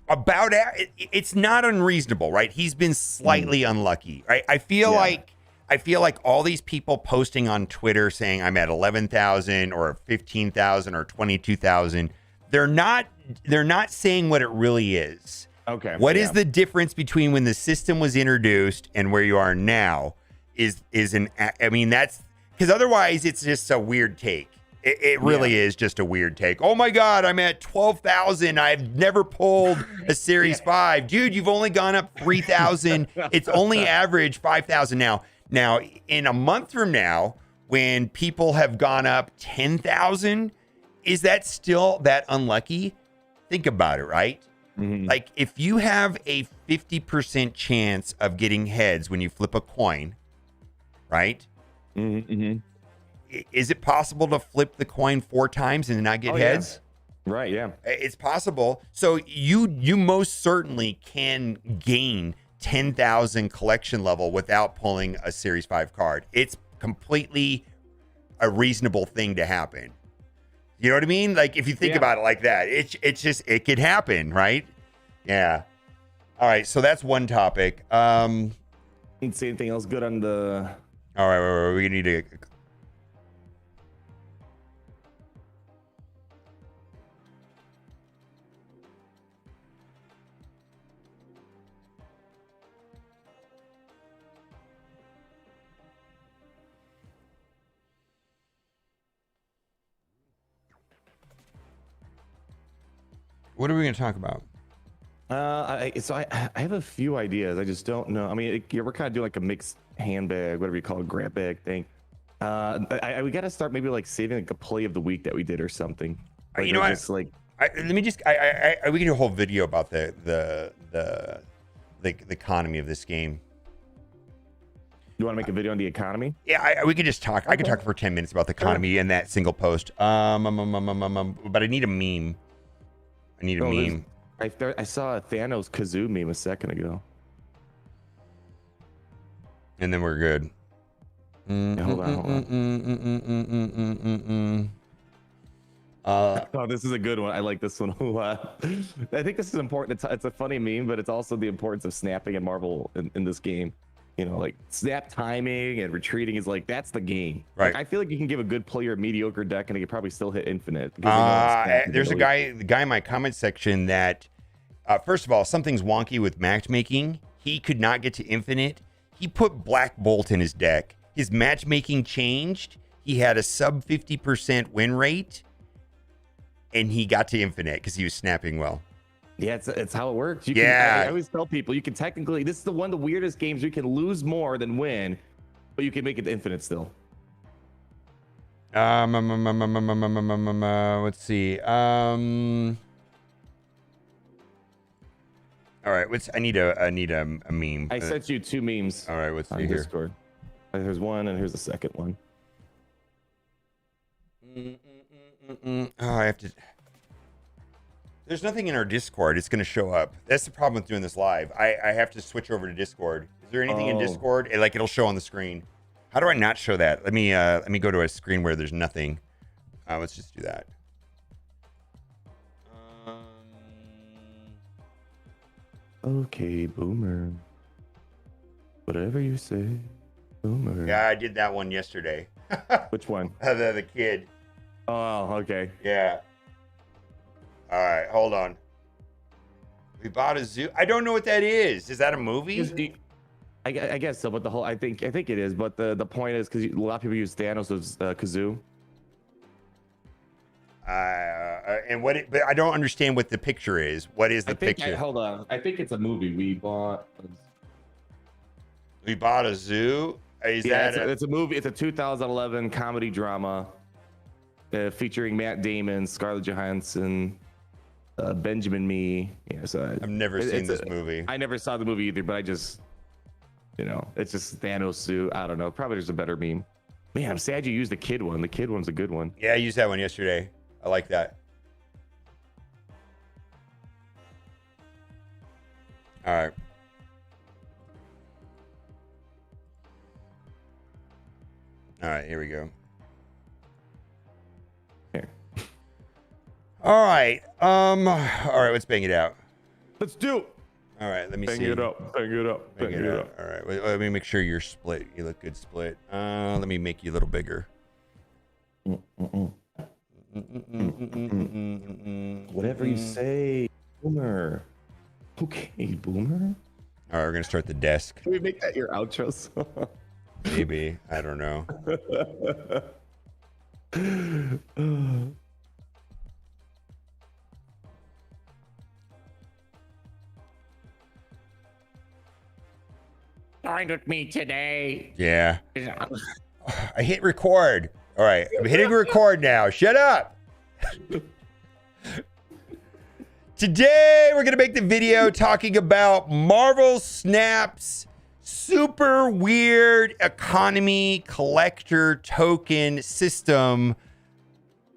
about it's not unreasonable, right? He's been slightly unlucky, right? I feel like all these people posting on Twitter saying I'm at 11,000 or 15,000 or 22,000, they're not saying what it really is. Okay. What is the difference between when the system was introduced and where you are now? I mean, that's because otherwise it's just a weird take. It really is just a weird take. Oh my God, I'm at 12,000. I've never pulled a Series 5. Dude, you've only gone up 3,000. It's only average 5,000 now. Now, in a month from now, when people have gone up 10,000, is that still that unlucky? Think about it, right? Mm-hmm. Like if you have a 50% chance of getting heads when you flip a coin, right? Mm-hmm. Is it possible to flip the coin 4 times and not get heads? Yeah. Right, yeah. It's possible. So you most certainly can gain 10,000 collection level without pulling a Series 5 card. It's completely a reasonable thing to happen. You know what I mean? Like if you think about it like that, it's just it could happen, right? Yeah. All right, so that's one topic. Didn't see anything else good on the. All right, we need to. What are we going to talk about? I have a few ideas. I just don't know. I mean, we're kind of doing like a mixed handbag, whatever you call it, grab bag thing. We got to start maybe like saving like a play of the week that we did or something. Like, you know what? Just like we can do a whole video about the economy of this game. You want to make a video on the economy? Yeah, we could just talk. I could talk for 10 minutes about the economy in that single post. But I need a meme. I need a meme. I saw a Thanos kazoo meme a second ago. And then we're good. Hold on. Oh, this is a good one. I like this one a lot. I think this is important. It's a funny meme, but it's also the importance of snapping and Marvel in this game. You know, like snap timing and retreating is like that's the game. Right. Like, I feel like you can give a good player a mediocre deck and he could probably still hit infinite. There's the guy in my comment section that first of all, something's wonky with matchmaking. He could not get to infinite. He put Black Bolt in his deck. His matchmaking changed. He had a sub 50% win rate, and he got to infinite because he was snapping well. Yeah, it's how it works. I always tell people you can technically. This is one of the weirdest games. You can lose more than win, but you can make it infinite still. Let's see. All right. I need a meme. I sent you 2 memes. All right. Let's see here. Discord. Here's one, and here's the second one. Oh, I have to. There's nothing in our Discord. It's going to show up. That's the problem with doing this live. I have to switch over to Discord. there anything in Oh. Discord? Like it'll show on the screen. How do I not show that? Let me go to a screen where there's nothing. Let's just do that. Okay, boomer. Whatever you say, boomer. Yeah, I did that one yesterday. Which one? The kid. Oh, okay. Yeah. All right, hold on. We bought a zoo. I don't know what that is. Is that a movie? I guess so, but I think it is. But the point is because a lot of people use Thanos as kazoo. But I don't understand what the picture is. What is the picture? Hold on. I think it's a movie. We bought a zoo. It's a movie. It's a 2011 comedy drama featuring Matt Damon, Scarlett Johansson, Benjamin Mee. Yeah, so I've never seen this movie. I never saw the movie either, but I just, it's just Thanos suit. I don't know. Probably there's a better meme. Man, I'm sad you used the kid one. The kid one's a good one. Yeah, I used that one yesterday. I like that. All right. All right, here we go. Here. All right. All right, let's bang it out. Let's do it. All right, let me Bang see. it up. Bang it up. Bang it up. All right, let me make sure you're split. You look good split. Let me make you a little bigger. Whatever you say, boomer. Okay, boomer. All right, we're gonna start the desk. Can we make that your outro song? Maybe. I don't know. Join with me today. Yeah. I hit record. All right, I'm hitting record now. Shut up. Today, we're going to make the video talking about Marvel Snap's super weird economy collector token system.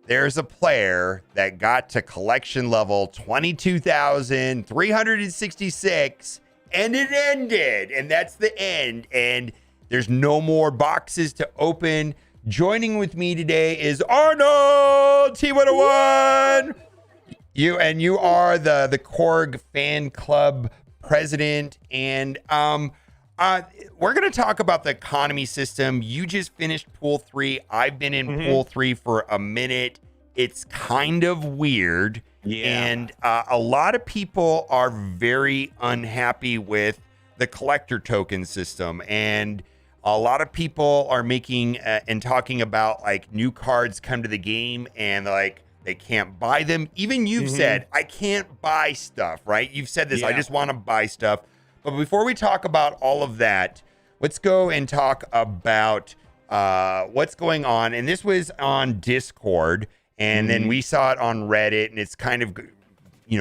There's a player that got to collection level 22,366 and it ended. And that's the end. And there's no more boxes to open. Joining with me today is Arnold T101. You are the Korg fan club president, and we're gonna talk about the economy system. You just finished pool 3. I've been in pool 3 for a minute. It's kind of weird, and a lot of people are very unhappy with the collector token system, and a lot of people are making and talking about like new cards come to the game and like they can't buy them. Even you've said, I can't buy stuff, right? You've said this, I just want to buy stuff. But before we talk about all of that, let's go and talk about what's going on. And this was on Discord, and then we saw it on Reddit, and it's kind of,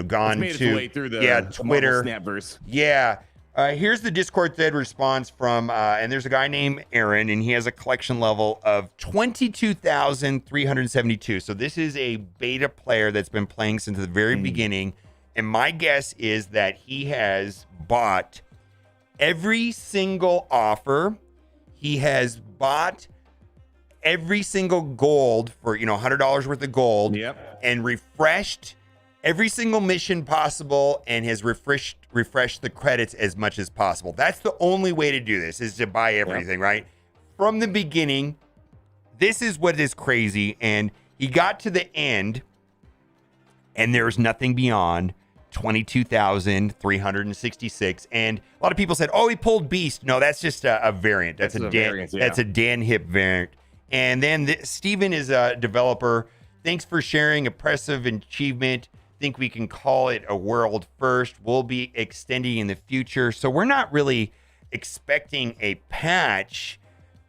gone made to its way through the Twitter. Snapverse. Yeah. Here's the Discord thread response from, and there's a guy named Aaron, and he has a collection level of 22,372. So this is a beta player that's been playing since the very beginning. And my guess is that he has bought every single offer. He has bought every single gold for, $100 worth of gold. Yep. And refreshed every single mission possible and has refreshed the credits as much as possible. That's the only way to do this, is to buy everything, right? From the beginning, this is what is crazy. And he got to the end and there's nothing beyond 22,366. And a lot of people said, oh, he pulled Beast. No, that's just a variant. That's a variant. That's a Dan Hip variant. And then Steven is a developer. Thanks for sharing. Impressive achievement. Think we can call it a world first. We'll be extending in the future. So we're not really expecting a patch.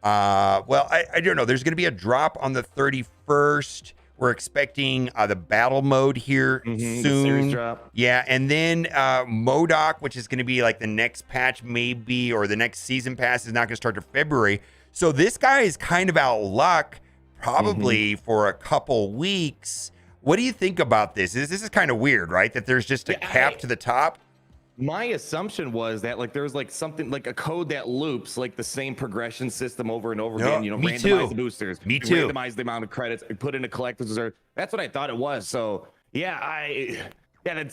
Well, I don't know. There's going to be a drop on the 31st. We're expecting the battle mode here soon. The series drop. Yeah, and then MODOK, which is going to be like the next patch maybe, or the next season pass is not going to start to February. So this guy is kind of out of luck probably for a couple weeks. What do you think about this? This is kind of weird, right? That there's just a cap to the top. My assumption was that like there's like something like a code that loops like the same progression system over and over again. You know, me randomize too. the boosters, Me too. randomize the amount of credits, put in a collector's reserve. That's what I thought it was. So so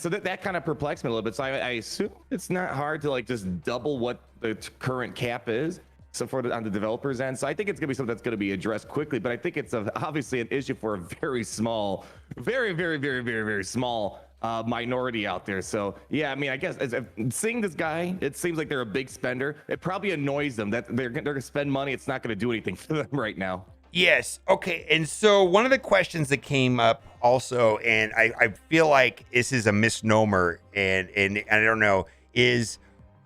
that kind of perplexed me a little bit. So I assume it's not hard to like just double what the current cap is. So on the developers end, so I think it's gonna be something that's gonna be addressed quickly. But I think it's obviously an issue for a very small, very small minority out there. So yeah, I mean, I guess seeing this guy, it seems like they're a big spender. It probably annoys them that they're gonna spend money. It's not gonna do anything for them right now. Yes. Okay. And so one of the questions that came up also, and I feel like this is a misnomer, and I don't know, is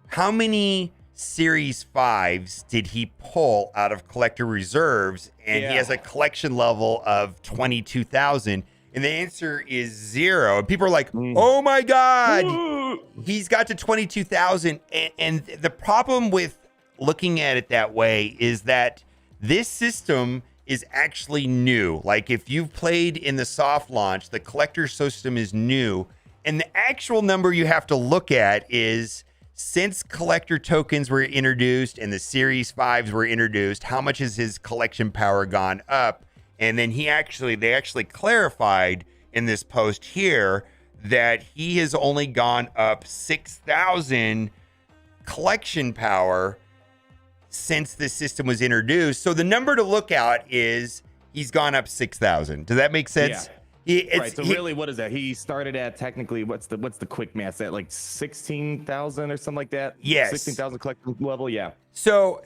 how many Series 5s did he pull out of collector reserves? And he has a collection level of 22,000. And the answer is 0. And people are like, oh my God, he's got to 22,000. And the problem with looking at it that way is that this system is actually new. Like if you've played in the soft launch, the collector system is new. And the actual number you have to look at is, since collector tokens were introduced and the Series 5s were introduced, how much has his collection power gone up? And then they actually clarified in this post here that he has only gone up 6,000 collection power since this system was introduced. So the number to look at is he's gone up 6,000. Does that make sense? Yeah. Right. So really, what is that? He started at technically what's the quick math? At like 16,000 or something like that. Yes. 16,000 collector level. Yeah. So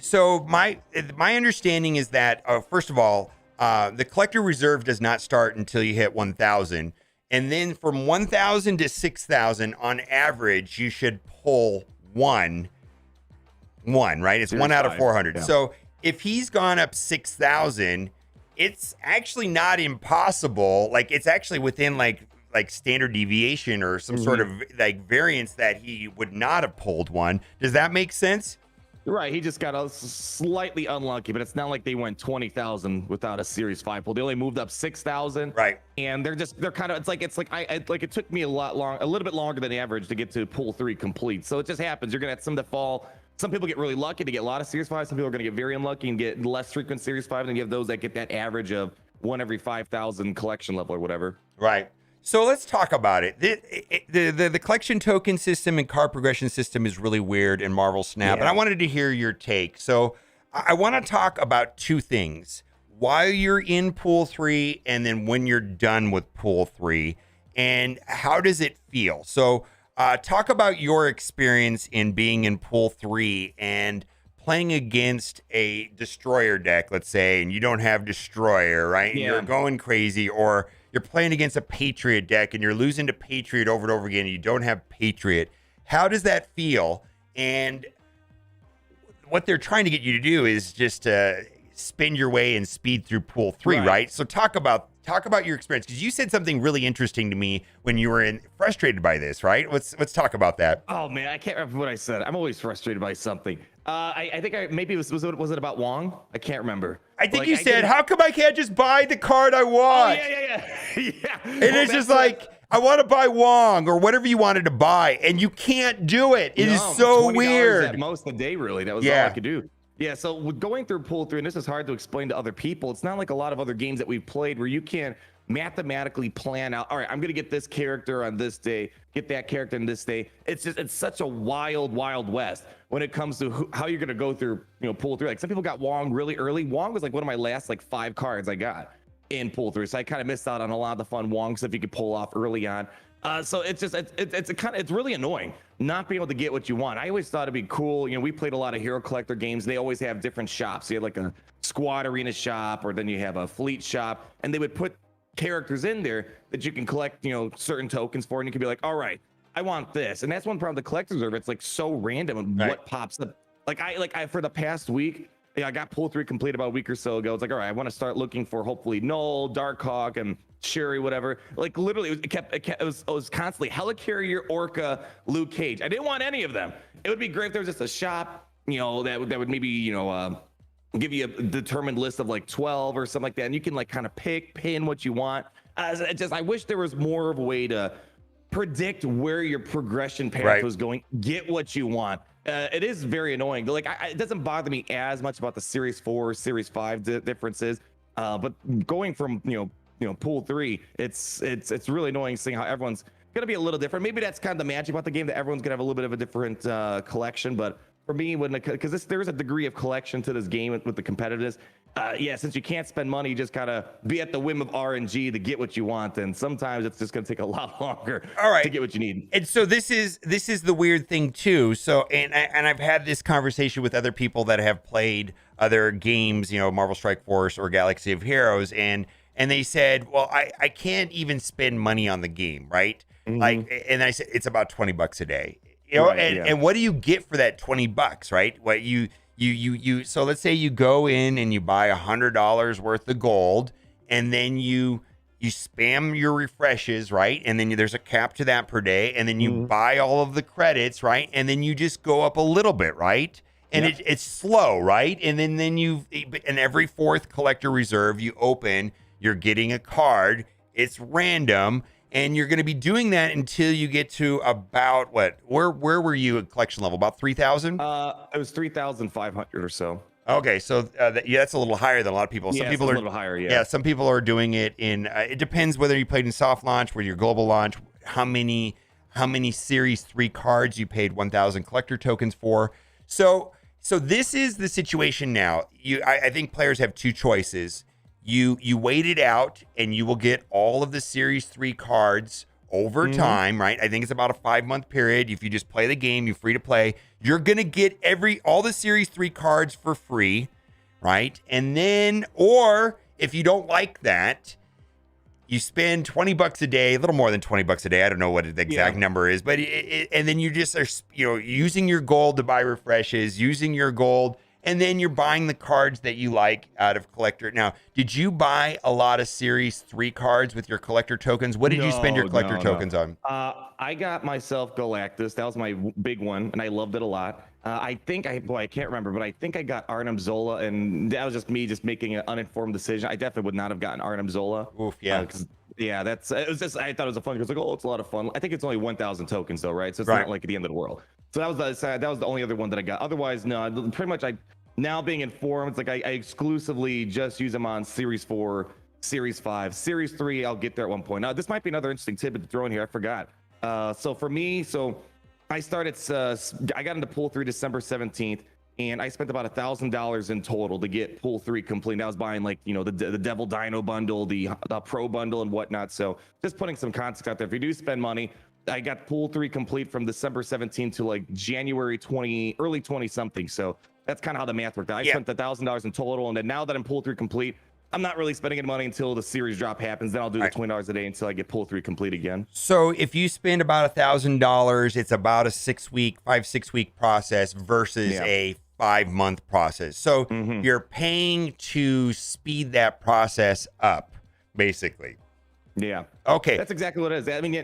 my understanding is that first of all, the collector reserve does not start until you hit 1,000, and then from 1,000 to 6,000 on average, you should pull one. Right? It's 1 out of 400. Yeah. So if he's gone up 6,000. It's actually not impossible. Like it's actually within like standard deviation or some sort of like variance that he would not have pulled one. Does that make sense? Right. He just got slightly unlucky, but it's not like they went 20,000 without a Series 5 pull. They only moved up 6,000. Right. And they're kind of, it's like it took me a little bit longer than the average to get to pull 3 complete. So it just happens. You're going to have some that fall. Some people get really lucky to get a lot of Series 5. Some people are going to get very unlucky and get less frequent Series 5. And then you have those that get that average of 1 every 5,000 collection level or whatever. Right. So let's talk about it. The collection token system and card progression system is really weird in Marvel Snap. Yeah. And I wanted to hear your take. So I want to talk about 2 things. While you're in Pool 3 and then when you're done with Pool 3. And how does it feel? So talk about your experience in being in Pool 3 and playing against a Destroyer deck, let's say, and you don't have Destroyer, right? Yeah. You're going crazy, or you're playing against a Patriot deck and you're losing to Patriot over and over again and you don't have Patriot. How does that feel? And what they're trying to get you to do is just spin your way and speed through Pool 3, right? So talk about your experience, because you said something really interesting to me when you were frustrated by this, right? Let's talk about that. Oh man, I can't remember what I said. I'm always frustrated by something. I think maybe was it about Wong? I can't remember. I think you said, how come I can't just buy the card I want? Oh, yeah. And it's just like, I want to buy Wong or whatever you wanted to buy, and you can't do it. It is so weird. At most of the day, really. That was all I could do. Yeah, so with going through Pool 3, and this is hard to explain to other people, it's not like a lot of other games that we've played where you can mathematically plan out, all right, I'm going to get this character on this day, get that character on this day. It's such a wild west when it comes to how you're going to go through, Pool 3. Like some people got Wong really early. Wong was like one of my last 5 cards I got in Pool 3. So I kind of missed out on a lot of the fun Wong stuff you could pull off early on. So it's really annoying not being able to get what you want. I always thought it'd be cool. We played a lot of Hero Collector games. They always have different shops. You have like a Squad Arena shop, or then you have a Fleet shop, and they would put characters in there that you can collect, certain tokens for, and you can be like, all right, I want this. And that's one problem with the collector's reserve. It's like so random what pops up. I for the past week, I got Pool 3 complete about a week or so ago. It's like, all right, I want to start looking for hopefully Null, Darkhawk, and Sherry, whatever. Like literally, it was constantly Helicarrier, Orca, Luke Cage. I didn't want any of them. It would be great if there was just a shop, that would maybe, give you a determined list of 12 or something like that, and you can kind of pin what you want. I wish there was more of a way to predict where your progression path Right. was going, get what you want. It is very annoying. Like, it doesn't bother me as much about the Series 4, Series 5 differences, but going from pool 3, it's really annoying seeing how everyone's gonna be a little different. Maybe that's kind of the magic about the game, that everyone's gonna have a little bit of a different collection. But for me, because there's a degree of collection to this game with the competitiveness. Yeah, since you can't spend money, you just gotta be at the whim of RNG to get what you want, and sometimes it's just gonna take a lot longer to get what you need. And so this is the weird thing too. So and I've had this conversation with other people that have played other games, Marvel Strike Force or Galaxy of Heroes, and they said, well, I can't even spend money on the game, right? Like, and I said it's about $20 a day, and what do you get for that $20, right? What you so let's say you go in and you buy $100 worth of gold, and then you spam your refreshes, right? And then there's a cap to that per day, and then you buy all of the credits, right? And then you just go up a little bit, right? And it's slow, right? And then in every fourth collector reserve you open, you're getting a card. It's random. And you're going to be doing that until you get to about what? Where were you at collection level? About 3,000? It was 3,500 or so. Okay, so that's a little higher than a lot of people. Some people it's are a little higher. Yeah, some people are doing it in. It depends whether you played in soft launch, whether your global launch, how many Series 3 cards you paid 1,000 collector tokens for. So this is the situation now. I think players have two choices. You wait it out, and you will get all of the Series 3 cards over time, right? I think it's about a 5-month period. If you just play the game, you're free to play. You're gonna get all the Series 3 cards for free, right? And then, or if you don't like that, you spend $20 a day, a little more than $20 a day. I don't know what the exact number is, but and then you just are, using your gold to buy refreshes, using your gold. And then you're buying the cards that you like out of collector. Now, did you buy a lot of Series 3 cards with your collector tokens? What did you spend your collector tokens on? I got myself Galactus. That was my big one, and I loved it a lot. I can't remember, but I think I got Arnim Zola, and that was just me making an uninformed decision. I definitely would not have gotten Arnim Zola. Oof, yeah. It was just, I thought it was a fun, because like, it's a lot of fun. I think it's only 1,000 tokens though, right? So it's not like the end of the world. So that was the only other one that I got. Otherwise, no, pretty much now being informed, it's like I exclusively just use them on Series 4, Series 5, Series 3. I'll get there at one point. Now, this might be another interesting tidbit to throw in here. I forgot. So for me, I started, I got into Pool 3 December 17th, and I spent about $1,000 in total to get Pool 3 complete. And I was buying the Devil Dino bundle, the Pro bundle, and whatnot. So just putting some context out there. If you do spend money, I got Pool 3 complete from December 17th to like January 20, early 20 something. So that's kind of how the math worked out. I spent $1,000 in total, and then now that I'm Pool 3 complete, I'm not really spending any money until the series drop happens. Then I'll do the $20 a day until I get Pool 3 complete again. So if you spend about $1,000, it's about a 5-6 week process versus a 5-month process. So you're paying to speed that process up, basically. Yeah. Okay. That's exactly what it is. I mean,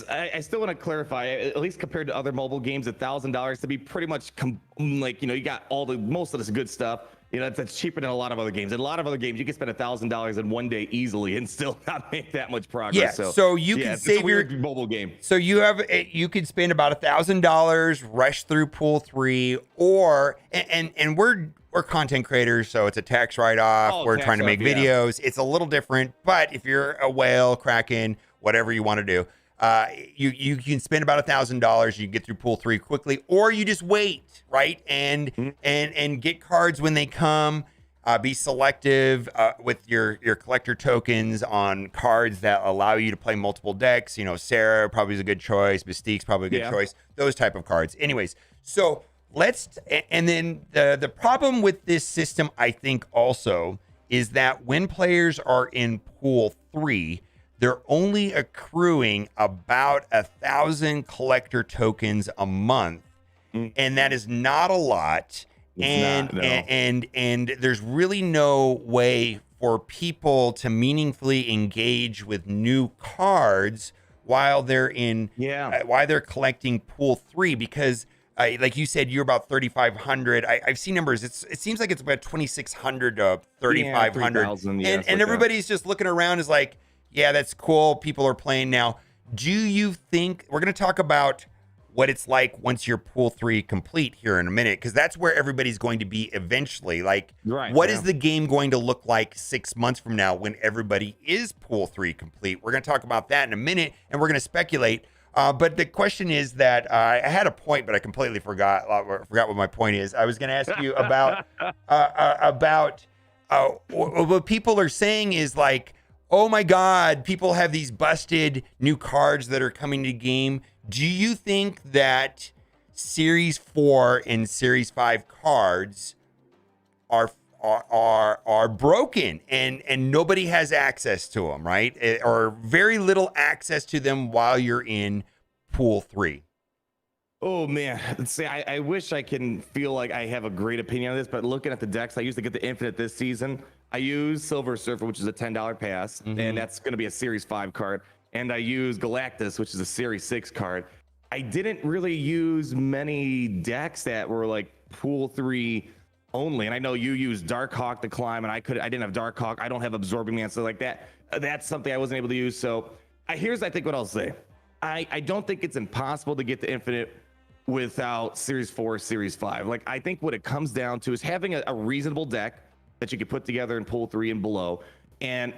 I still want to clarify, at least compared to other mobile games, $1,000 to be pretty much you got most of this good stuff. That's cheaper than a lot of other games. In a lot of other games, you can spend $1,000 in one day easily and still not make that much progress. Yeah, so you can save your mobile game. So you could spend about $1,000, rush through Pool 3, or and we're content creators, so it's a tax write-off. We're trying to make videos. It's a little different, but if you're a whale, Kraken, whatever you want to do, you can spend about $1,000. You get through Pool 3 quickly, or you just wait, right? And get cards when they come. Be selective with your collector tokens on cards that allow you to play multiple decks. Sarah probably is a good choice. Mystique's probably a good choice. Those type of cards. Anyways, so and then the problem with this system, I think, also is that when players are in Pool 3, they're only accruing about 1,000 collector tokens a month, and that is not a lot. And there's really no way for people to meaningfully engage with new cards while they're while they're collecting Pool 3, because like you said, you're about 3,500. I've seen numbers. It seems like it's about 2,600 to 3,500, and everybody's just looking around is like, yeah, that's cool. People are playing now. Do you think we're going to talk about what it's like once you're pool 3 complete here in a minute, because that's where everybody's going to be eventually. Like, Right, what yeah. is the game going to look like 6 months from now when everybody is pool 3 complete? We're going to talk about that in a minute, and we're going to speculate. But the question is that I had a point, but I completely forgot what my point is. I was going to ask you about what people are saying is like, oh my God, people have these busted new cards that are coming to game. Do you think that Series 4 and Series 5 cards are broken and nobody has access to them, right? Or very little access to them while you're in Pool 3? Oh man, let's see. I wish I can feel like I have a great opinion on this, but looking at the decks, I used to get the Infinite this season. I use Silver Surfer, which is a $10 pass, and that's going to be a Series 5 card. And I use Galactus, which is a Series 6 card. I didn't really use many decks that were like Pool 3 only. And I know you use Darkhawk to climb, and I didn't have Darkhawk. I don't have Absorbing Man, so like that. That's something I wasn't able to use. So here's I think what I'll say. I don't think it's impossible to get the Infinite without Series 4, Series 5. Like, I think what it comes down to is having a reasonable deck that you can put together in Pool 3 and below. And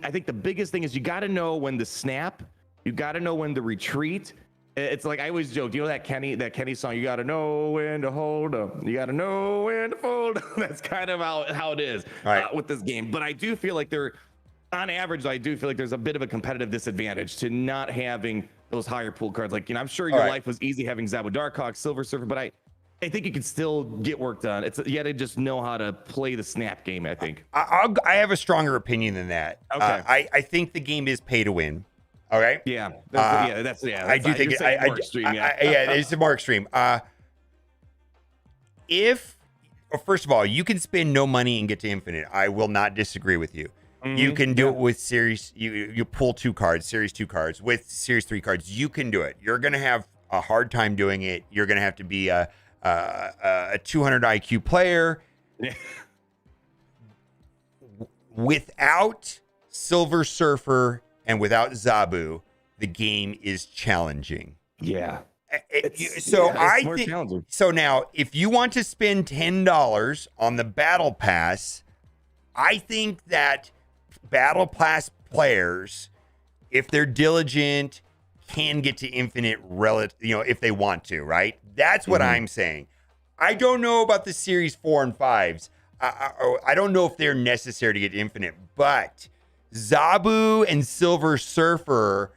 I think the biggest thing is you got to know when to snap. You got to know when to retreat. It's like I always joke, you know that Kenny song, you got to know when to hold up. You got to know when to fold up. That's kind of how it is with this game. But I do feel like on average, I do feel like there's a bit of a competitive disadvantage to not having those higher pool cards. Like, I'm sure your life was easy having Zabu Darkhawk, Silver Surfer, but I think you can still get work done. You got to just know how to play the snap game, I think. I have a stronger opinion than that. Okay. I think the game is pay to win. All right. Yeah. I do think it's more extreme. It's more extreme. First of all, you can spend no money and get to Infinite. I will not disagree with you. You can do it with Series. You pull 2 cards, Series 2 cards. With Series 3 cards, you can do it. You're gonna have a hard time doing it. You're gonna have to be a 200 IQ player. Without Silver Surfer and without Zabu, the game is challenging. Yeah. I think so. Now, if you want to spend $10 on the Battle Pass, I think that Battle Pass players, if they're diligent, can get to Infinite if they want to, right? That's what I'm saying. I don't know about the Series 4 and 5s. I don't know if they're necessary to get Infinite, but Zabu and Silver Surfer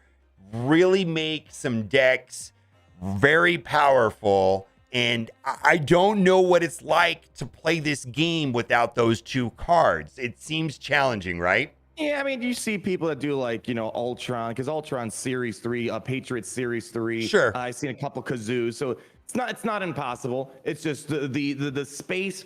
really make some decks very powerful, and I don't know what it's like to play this game without those 2 cards. It seems challenging, right? Yeah, I mean, you see people that do like, Ultron, because Ultron's Series 3, Patriot Series 3. Sure. I've seen a couple Kazoos, so it's not impossible. It's just the space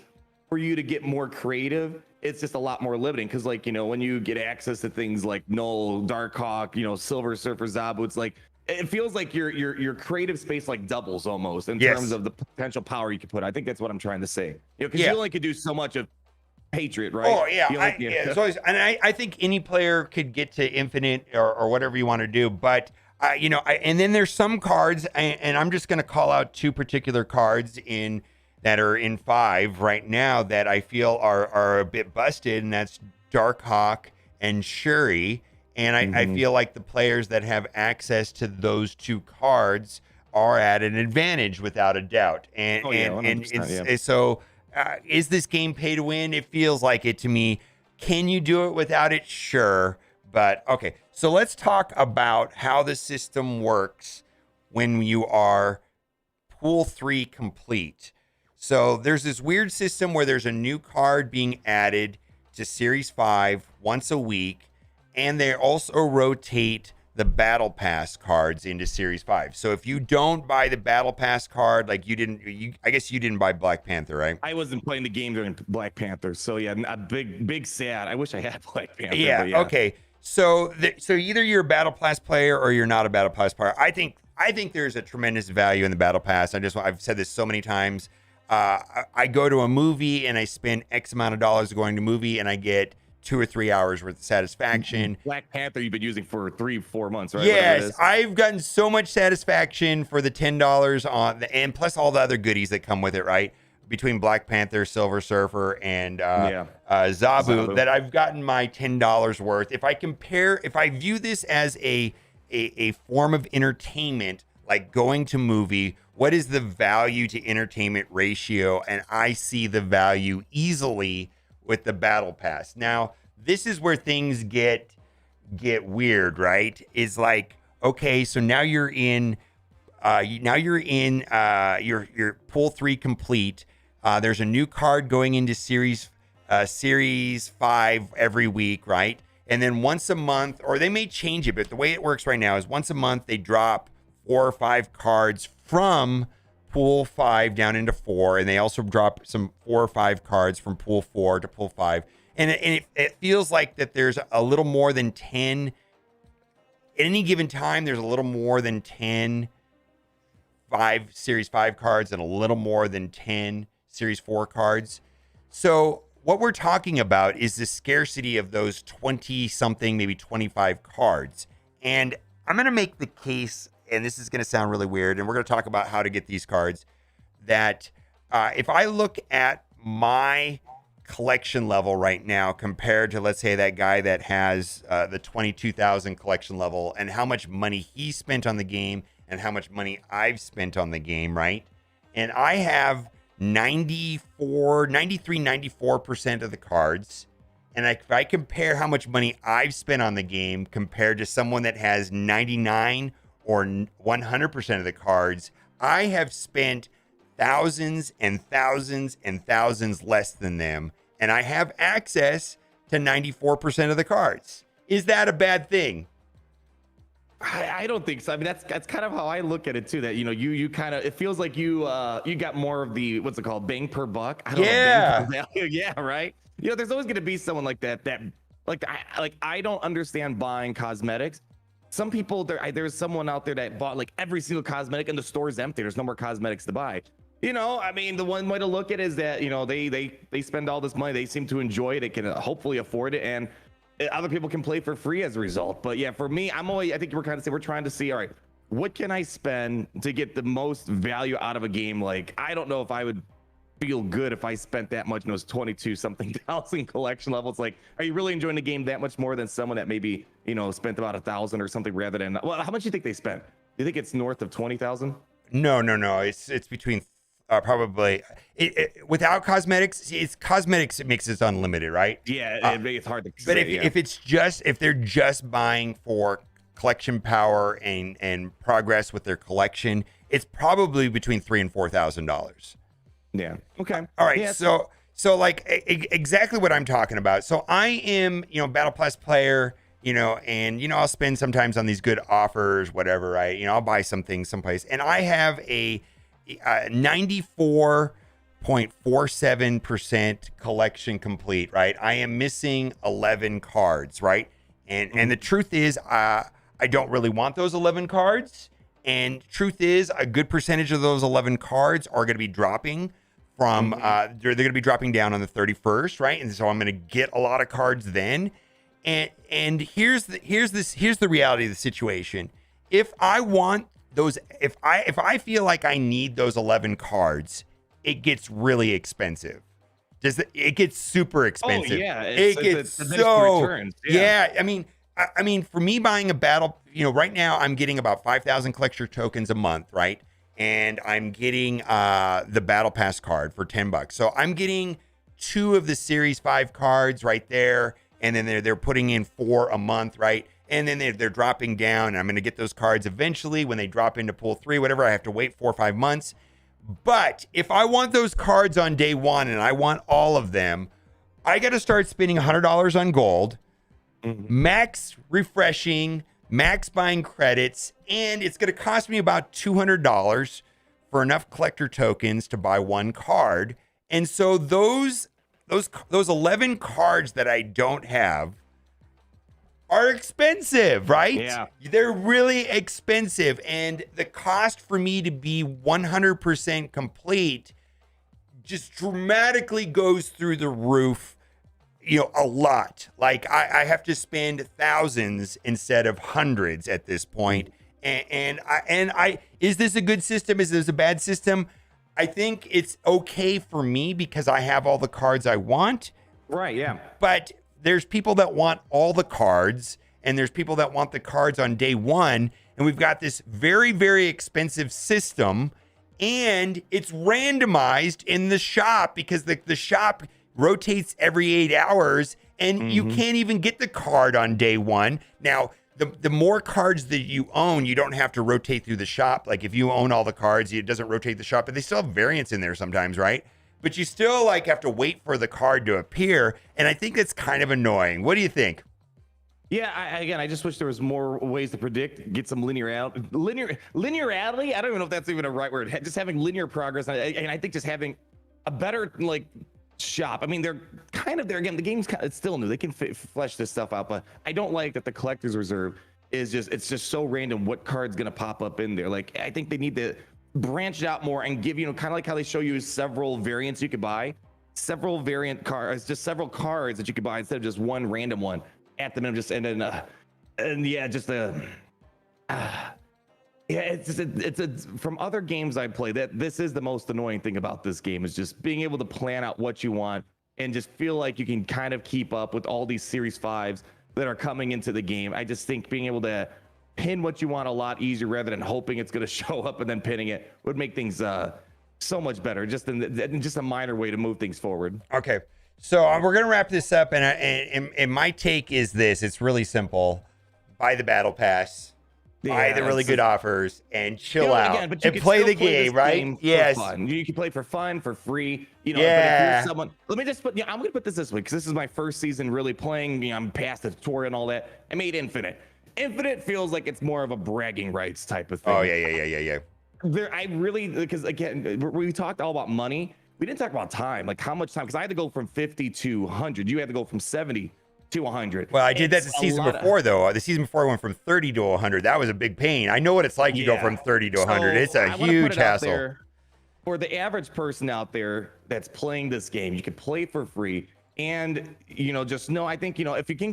for you to get more creative. It's just a lot more limiting because, like, when you get access to things like Null, Darkhawk, Silver Surfer, Zabu, it's like it feels like your creative space like doubles almost in terms of the potential power you can put. I think that's what I'm trying to say. Because you only could do so much of Patriot, right? Oh yeah, I think any player could get to Infinite or whatever you want to do, but and then there's some cards, and I'm just going to call out 2 particular cards that are in 5 right now that I feel are a bit busted, and that's Darkhawk and Shuri. And I feel like the players that have access to those 2 cards are at an advantage without a doubt. So is this game pay to win? It feels like it to me. Can you do it without it? Sure. But okay, so let's talk about how the system works when you are Pool 3 complete. So there's this weird system where there's a new card being added to Series 5 once a week, and they also rotate the Battle Pass cards into Series 5. So if you don't buy the Battle Pass card, like I guess you didn't buy Black Panther, right? I wasn't playing the game during Black Panther, so yeah, a big sad. I wish I had Black Panther. Yeah. Okay. So either you're a Battle Pass player or you're not a Battle Pass player. I think there's a tremendous value in the Battle Pass. I've said this so many times. I go to a movie and I spend X amount of dollars going to movie, and I get 2 or 3 hours worth of satisfaction. Black Panther you've been using for 3-4 months, right? Yes, I've gotten so much satisfaction for the $10 on the, and plus all the other goodies that come with it, right? Between Black Panther, Silver Surfer, and Zabu, that I've gotten my $10 worth. If I view this as a form of entertainment, like going to movie, what is the value to entertainment ratio? And I see the value easily with the Battle Pass. Now, this is where things get weird, right? Is like, okay, so now you're in your pool 3 complete. There's a new card going into series 5 every week, right? And then once a month, or they may change it, but the way it works right now is once a month they drop 4 or 5 cards from pool 5 down into 4, and they also drop some 4 or 5 cards from pool 4 to pool 5. And it feels like that there's a little more than 10 at any given time. There's a little more than 10 series 5 cards and a little more than 10 series 4 cards. So what we're talking about is the scarcity of those 20 something, maybe 25 cards. And I'm going to make the case, and this is going to sound really weird, and we're going to talk about how to get these cards, that if I look at my collection level right now compared to, let's say, that guy that has the 22,000 collection level, and how much money he spent on the game and how much money I've spent on the game, right? And I have 94% of the cards. And if I compare how much money I've spent on the game compared to someone that has 99 or 100% of the cards, I have spent thousands and thousands and thousands less than them. And I have access to 94% of the cards. Is that a bad thing? I don't think so. I mean, that's kind of how I look at it too. That you kind of, it feels like you got more of the, what's it called, bang per buck. I don't know, bang per value. Yeah, right. There's always going to be someone like that. I don't understand buying cosmetics. Some people, there's someone out there that bought like every single cosmetic and the store's empty. There's no more cosmetics to buy. I mean, the one way to look at it is that they spend all this money. They seem to enjoy it. They can hopefully afford it, and other people can play for free as a result. But yeah, for me, I think we're trying to see, all right, what can I spend to get the most value out of a game? Like, I don't know if I would feel good if I spent that much in those 22 something thousand collection levels. Like, are you really enjoying the game that much more than someone that maybe, spent about 1,000 or something rather than, well, how much do you think they spent? Do you think it's north of 20,000? No. It's between probably without cosmetics. It's cosmetics. It makes it unlimited, right? Yeah, it's hard to say. But if they're just buying for collection power and progress with their collection, it's probably between $3,000 and $4,000. Yeah. Okay. All right. Yeah, so like exactly what I'm talking about. So I am, Battle Pass player, and I'll spend sometimes on these good offers, whatever, right? I'll buy something someplace, and I have a 94.47% collection complete, right? I am missing 11 cards, right? And the truth is, I don't really want those 11 cards. And truth is, a good percentage of those 11 cards are going to be dropping from, they're going to be dropping down on the 31st, right? And so I'm going to get a lot of cards then. And here's the reality of the situation. If I want those, if I feel like I need those 11 cards, it gets really expensive. It gets super expensive. Oh yeah, it gets so returns. Yeah. I mean, for me buying a battle, right now I'm getting about 5,000 collector tokens a month, right? And I'm getting the Battle Pass card for $10. So I'm getting 2 of the Series 5 cards right there, and then they're putting in 4 a month, right? And then they're dropping down, and I'm going to get those cards eventually when they drop into pool 3, whatever. I have to wait 4 or 5 months. But if I want those cards on day 1 and I want all of them, I got to start spending $100 on gold, max refreshing, max buying credits, and it's going to cost me about $200 for enough collector tokens to buy 1 card. And so those 11 cards that I don't have are expensive, right? Yeah. They're really expensive. And the cost for me to be 100% complete just dramatically goes through the roof, a lot. Like I have to spend thousands instead of hundreds at this point. And I is this a good system? Is this a bad system? I think it's okay for me because I have all the cards I want. Right, yeah. But there's people that want all the cards, and there's people that want the cards on day one. And we've got this very, very expensive system, and it's randomized in the shop because the shop rotates every 8 hours, and you can't even get the card on day one. Now, the more cards that you own, you don't have to rotate through the shop. Like if you own all the cards, it doesn't rotate the shop, but they still have variants in there sometimes, right? But you still like have to wait for the card to appear. And I think that's kind of annoying. What do you think? Yeah, I just wish there was more ways to predict, get some linearity. I don't even know if that's even a right word. Just having linear progress, and I think just having a better shop. I mean, they're kind of there again. The game's it's still new. They can flesh this stuff out, but I don't like that the collector's reserve is it's just so random what card's gonna pop up in there. Like I think they need to branch it out more and give kind of like how they show you several variants you could buy, several variant cards, just several cards that you could buy instead of just one random one at the minimum. Just it's from other games I play that this is the most annoying thing about this game is just being able to plan out what you want and just feel like you can kind of keep up with all these Series 5s that are coming into the game. I just think being able to pin what you want a lot easier rather than hoping it's going to show up and then pinning it would make things so much better. Just in just a minor way to move things forward. Okay, so we're gonna wrap this up, and my take is this: it's really simple. Buy the battle pass. Buy the really good offers and chill out again, but and play the game, right? Yes. You can play for fun, for free. Yeah. But if you're someone, let me just put. I'm going to put this way because this is my first season really playing. I'm past the tutorial and all that. I made Infinite. Infinite feels like it's more of a bragging rights type of thing. Oh yeah. I really because again we talked all about money. We didn't talk about time, like how much time. Because I had to go from 50 to 100. You had to go from 70 to 100. Well, I did that the season before, though. The season before I went from 30 to 100. That was a big pain. I know what it's like to go from 30 to 100. It's a huge hassle. For the average person out there that's playing this game, you can play for free. And just know, I think if you can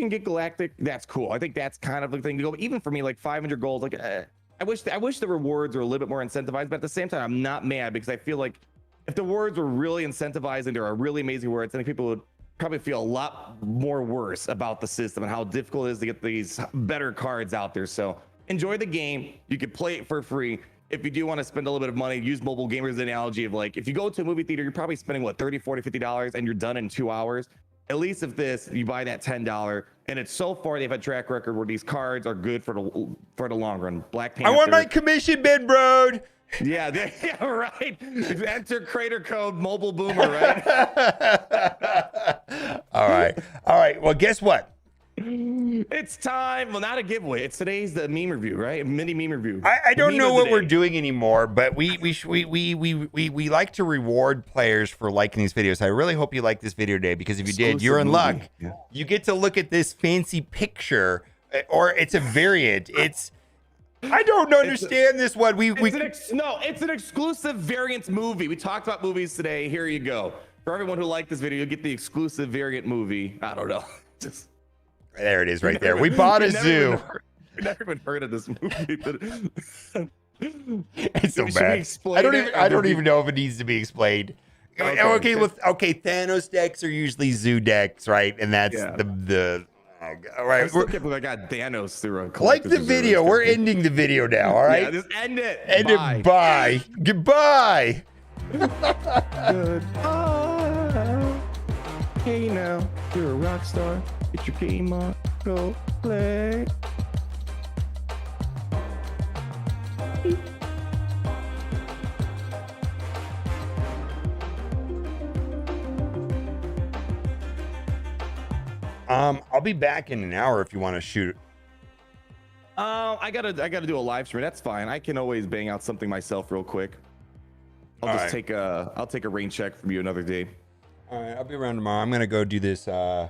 get Galactic, that's cool. I think that's kind of the thing to go. But even for me, like 500 gold, like I wish the rewards were a little bit more incentivized. But at the same time, I'm not mad because I feel like if the rewards were really incentivized and there are really amazing rewards, I think people would probably feel a lot more worse about the system and how difficult it is to get these better cards out there. So enjoy the game. You can play it for free. If you do want to spend a little bit of money, use mobile gamers analogy of like, if you go to a movie theater, you're probably spending what, $30, $40, $50 and you're done in 2 hours. At least if you buy that $10 and it's so far they've had track record where these cards are good for the long run. Black Panther. I want my commission, Ben Brode. Yeah, right. Enter creator code mobile boomer, right? All right. Well, guess what? It's time. Well, not a giveaway. It's today's the meme review, right? Mini meme review. I don't know what we're doing anymore, but we like to reward players for liking these videos. I really hope you liked this video today because if you did, you're in luck. Yeah. You get to look at this fancy picture, or it's a variant. I don't understand this one. It's an exclusive variant movie. We talked about movies today. Here you go. For everyone who liked this video, you'll get the exclusive variant movie. I don't know. Just there it is, right there. We bought a zoo. I've never even heard of this movie. But it's so bad. I don't even know if it needs to be explained. Okay, Thanos decks are usually zoo decks, right? And that's the. All right, I got Thanos through a like the video. We're ending the video now. All right, just end it. End it. Bye. Goodbye. Goodbye. Hey now, you're a rock star. Get your game on. Go play. I'll be back in an hour if you want to shoot. I gotta do a live stream. That's fine. I can always bang out something myself real quick. I'll take a rain check from you another day. All right, I'll be around tomorrow. I'm gonna go do this. I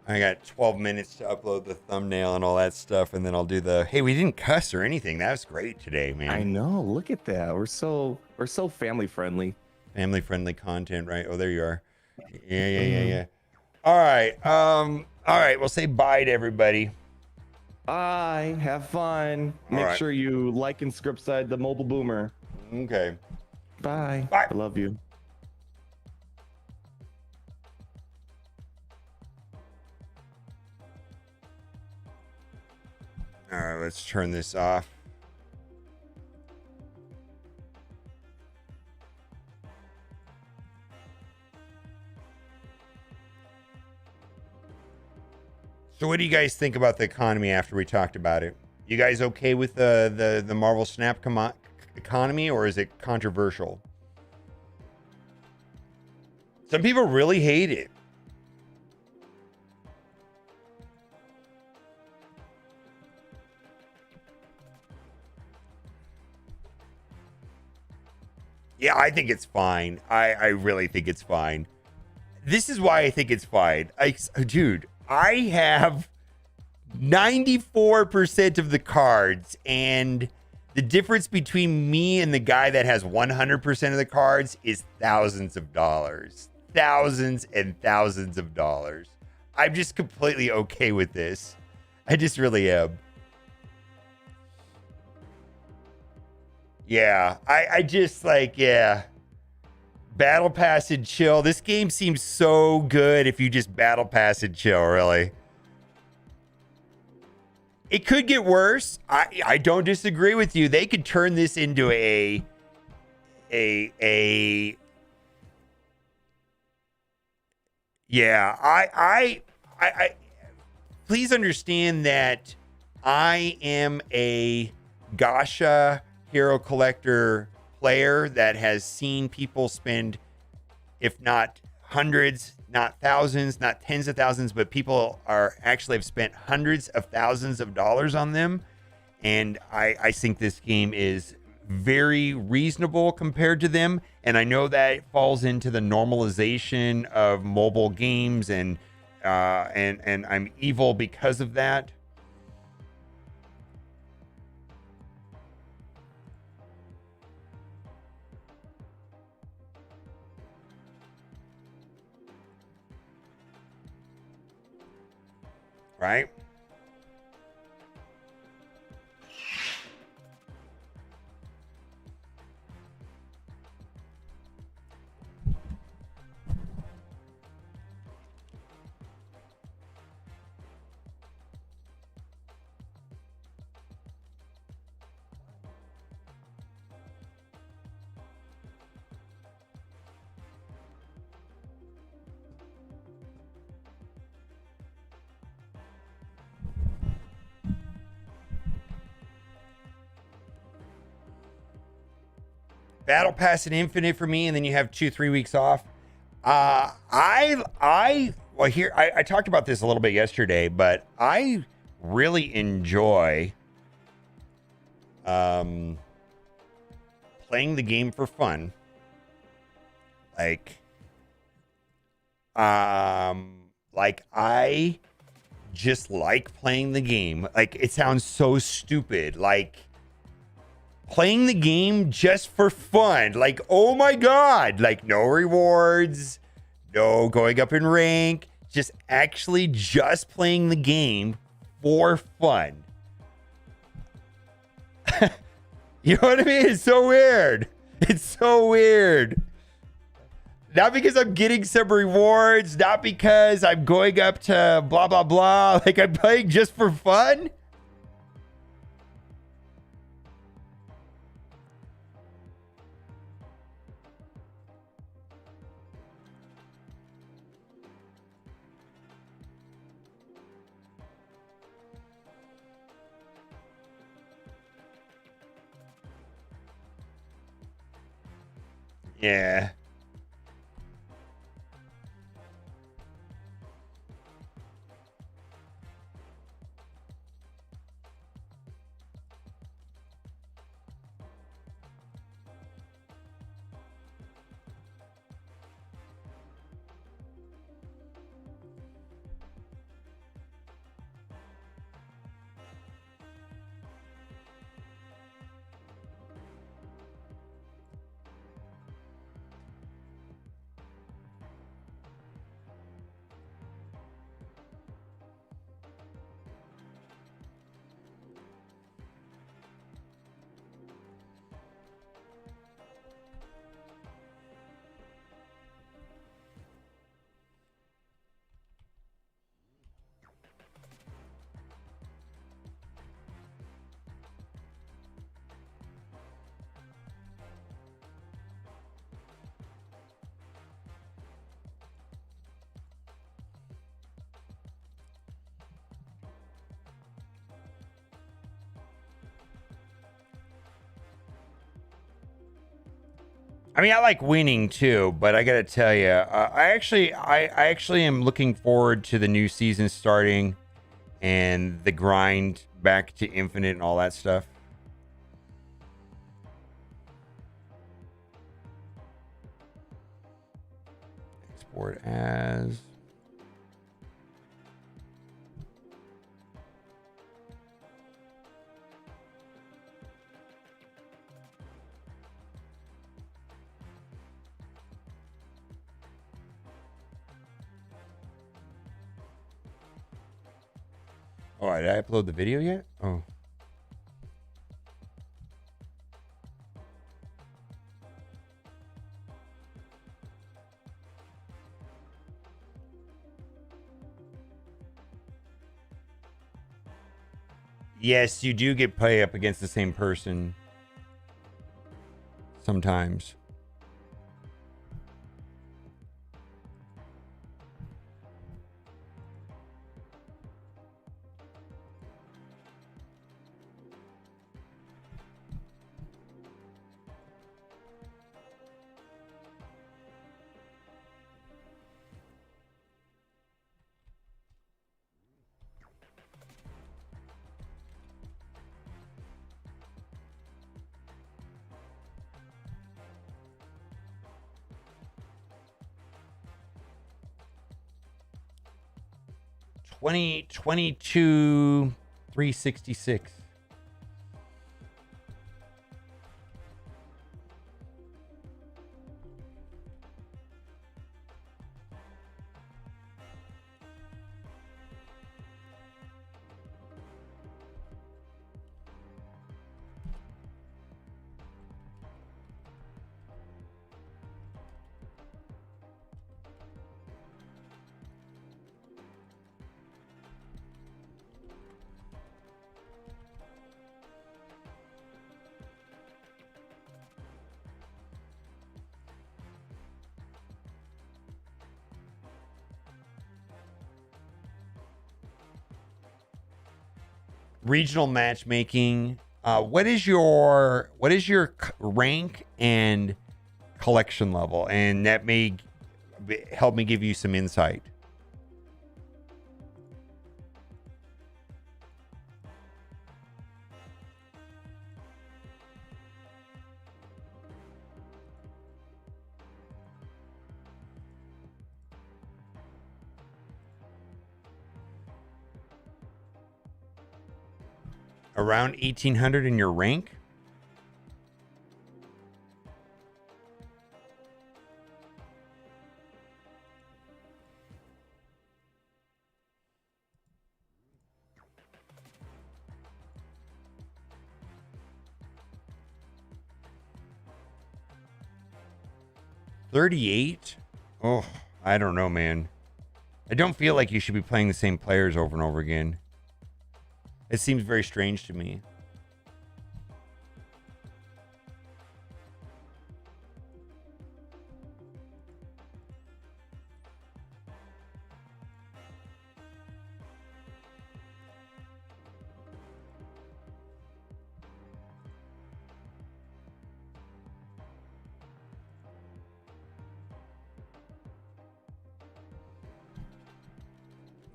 got 12 minutes to upload the thumbnail and all that stuff, and then I'll do the. Hey, we didn't cuss or anything. That was great today, man. I know. Look at that. We're so family friendly. Family friendly content, right? Oh, there you are. Yeah. All right. All right. We'll say bye to everybody. Bye. Have fun. All Make right. sure you like and scriptside the mobile boomer. Okay. Bye. Bye. I love you. All right. Let's turn this off. So what do you guys think about the economy after we talked about it? You guys okay with the Marvel Snap economy, or is it controversial? Some people really hate it. Yeah, I think it's fine. I really think it's fine. This is why I think it's fine. Dude, I have 94% of the cards, and the difference between me and the guy that has 100% of the cards is thousands of dollars. Thousands and thousands of dollars. I'm just completely okay with this. I just really am. Yeah, I just like, yeah. Battle pass and chill. This game seems so good if you just battle pass and chill, really. It could get worse. I don't disagree with you. They could turn this into a yeah, I please understand that I am a Gacha Hero Collector player that has seen people spend, if not hundreds, not thousands, not tens of thousands, but people are actually have spent hundreds of thousands of dollars on them. And I think this game is very reasonable compared to them. And I know that it falls into the normalization of mobile games, and I'm evil because of that. Right? Battle Pass and Infinite for me, and then you have 2-3 weeks off. Well, here I talked about this a little bit yesterday, but I really enjoy playing the game for fun. Like I just like playing the game. Like, it sounds so stupid. Like, playing the game just for fun. Like, oh my God. Like, no rewards, no going up in rank. Just actually just playing the game for fun. You know what I mean? It's so weird. It's so weird. Not because I'm getting some rewards, not because I'm going up to blah, blah, blah. Like, I'm playing just for fun. Yeah. I mean, I like winning too, but I gotta tell you, I actually am looking forward to the new season starting and the grind back to infinite and all that stuff. Export as. Oh, did I upload the video yet? Oh. Yes, you do get play up against the same person sometimes. $20, $22, $366. Regional matchmaking. What is your rank and collection level? And that may help me give you some insight. Around 1800 in your rank? $38? Oh, I don't know, man. I don't feel like you should be playing the same players over and over again. It seems very strange to me.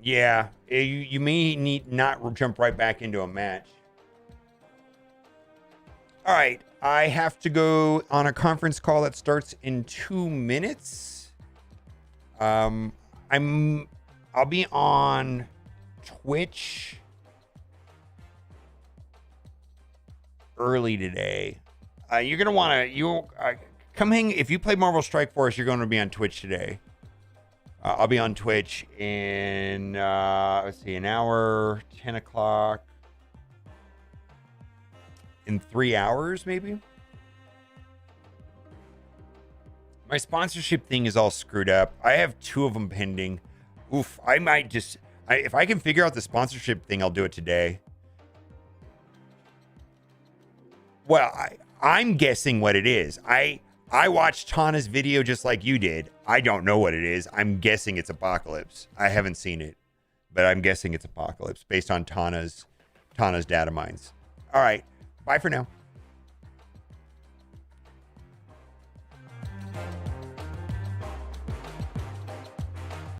Yeah, you may need not jump right back into a match. All right, I have to go on a conference call that starts in 2 minutes. I'll be on Twitch early today. You're gonna want to come hang. If you play Marvel Strike Force, you're going to be on Twitch today. I'll be on Twitch in, let's see, an hour, 10 o'clock, in 3 hours, maybe. My sponsorship thing is all screwed up. I have 2 of them pending. Oof, I might just, if I can figure out the sponsorship thing, I'll do it today. Well, I'm guessing what it is. I watched Tana's video just like you did. I don't know what it is. I'm guessing it's Apocalypse. I haven't seen it, but I'm guessing it's Apocalypse based on Tana's data mines. All right. Bye for now.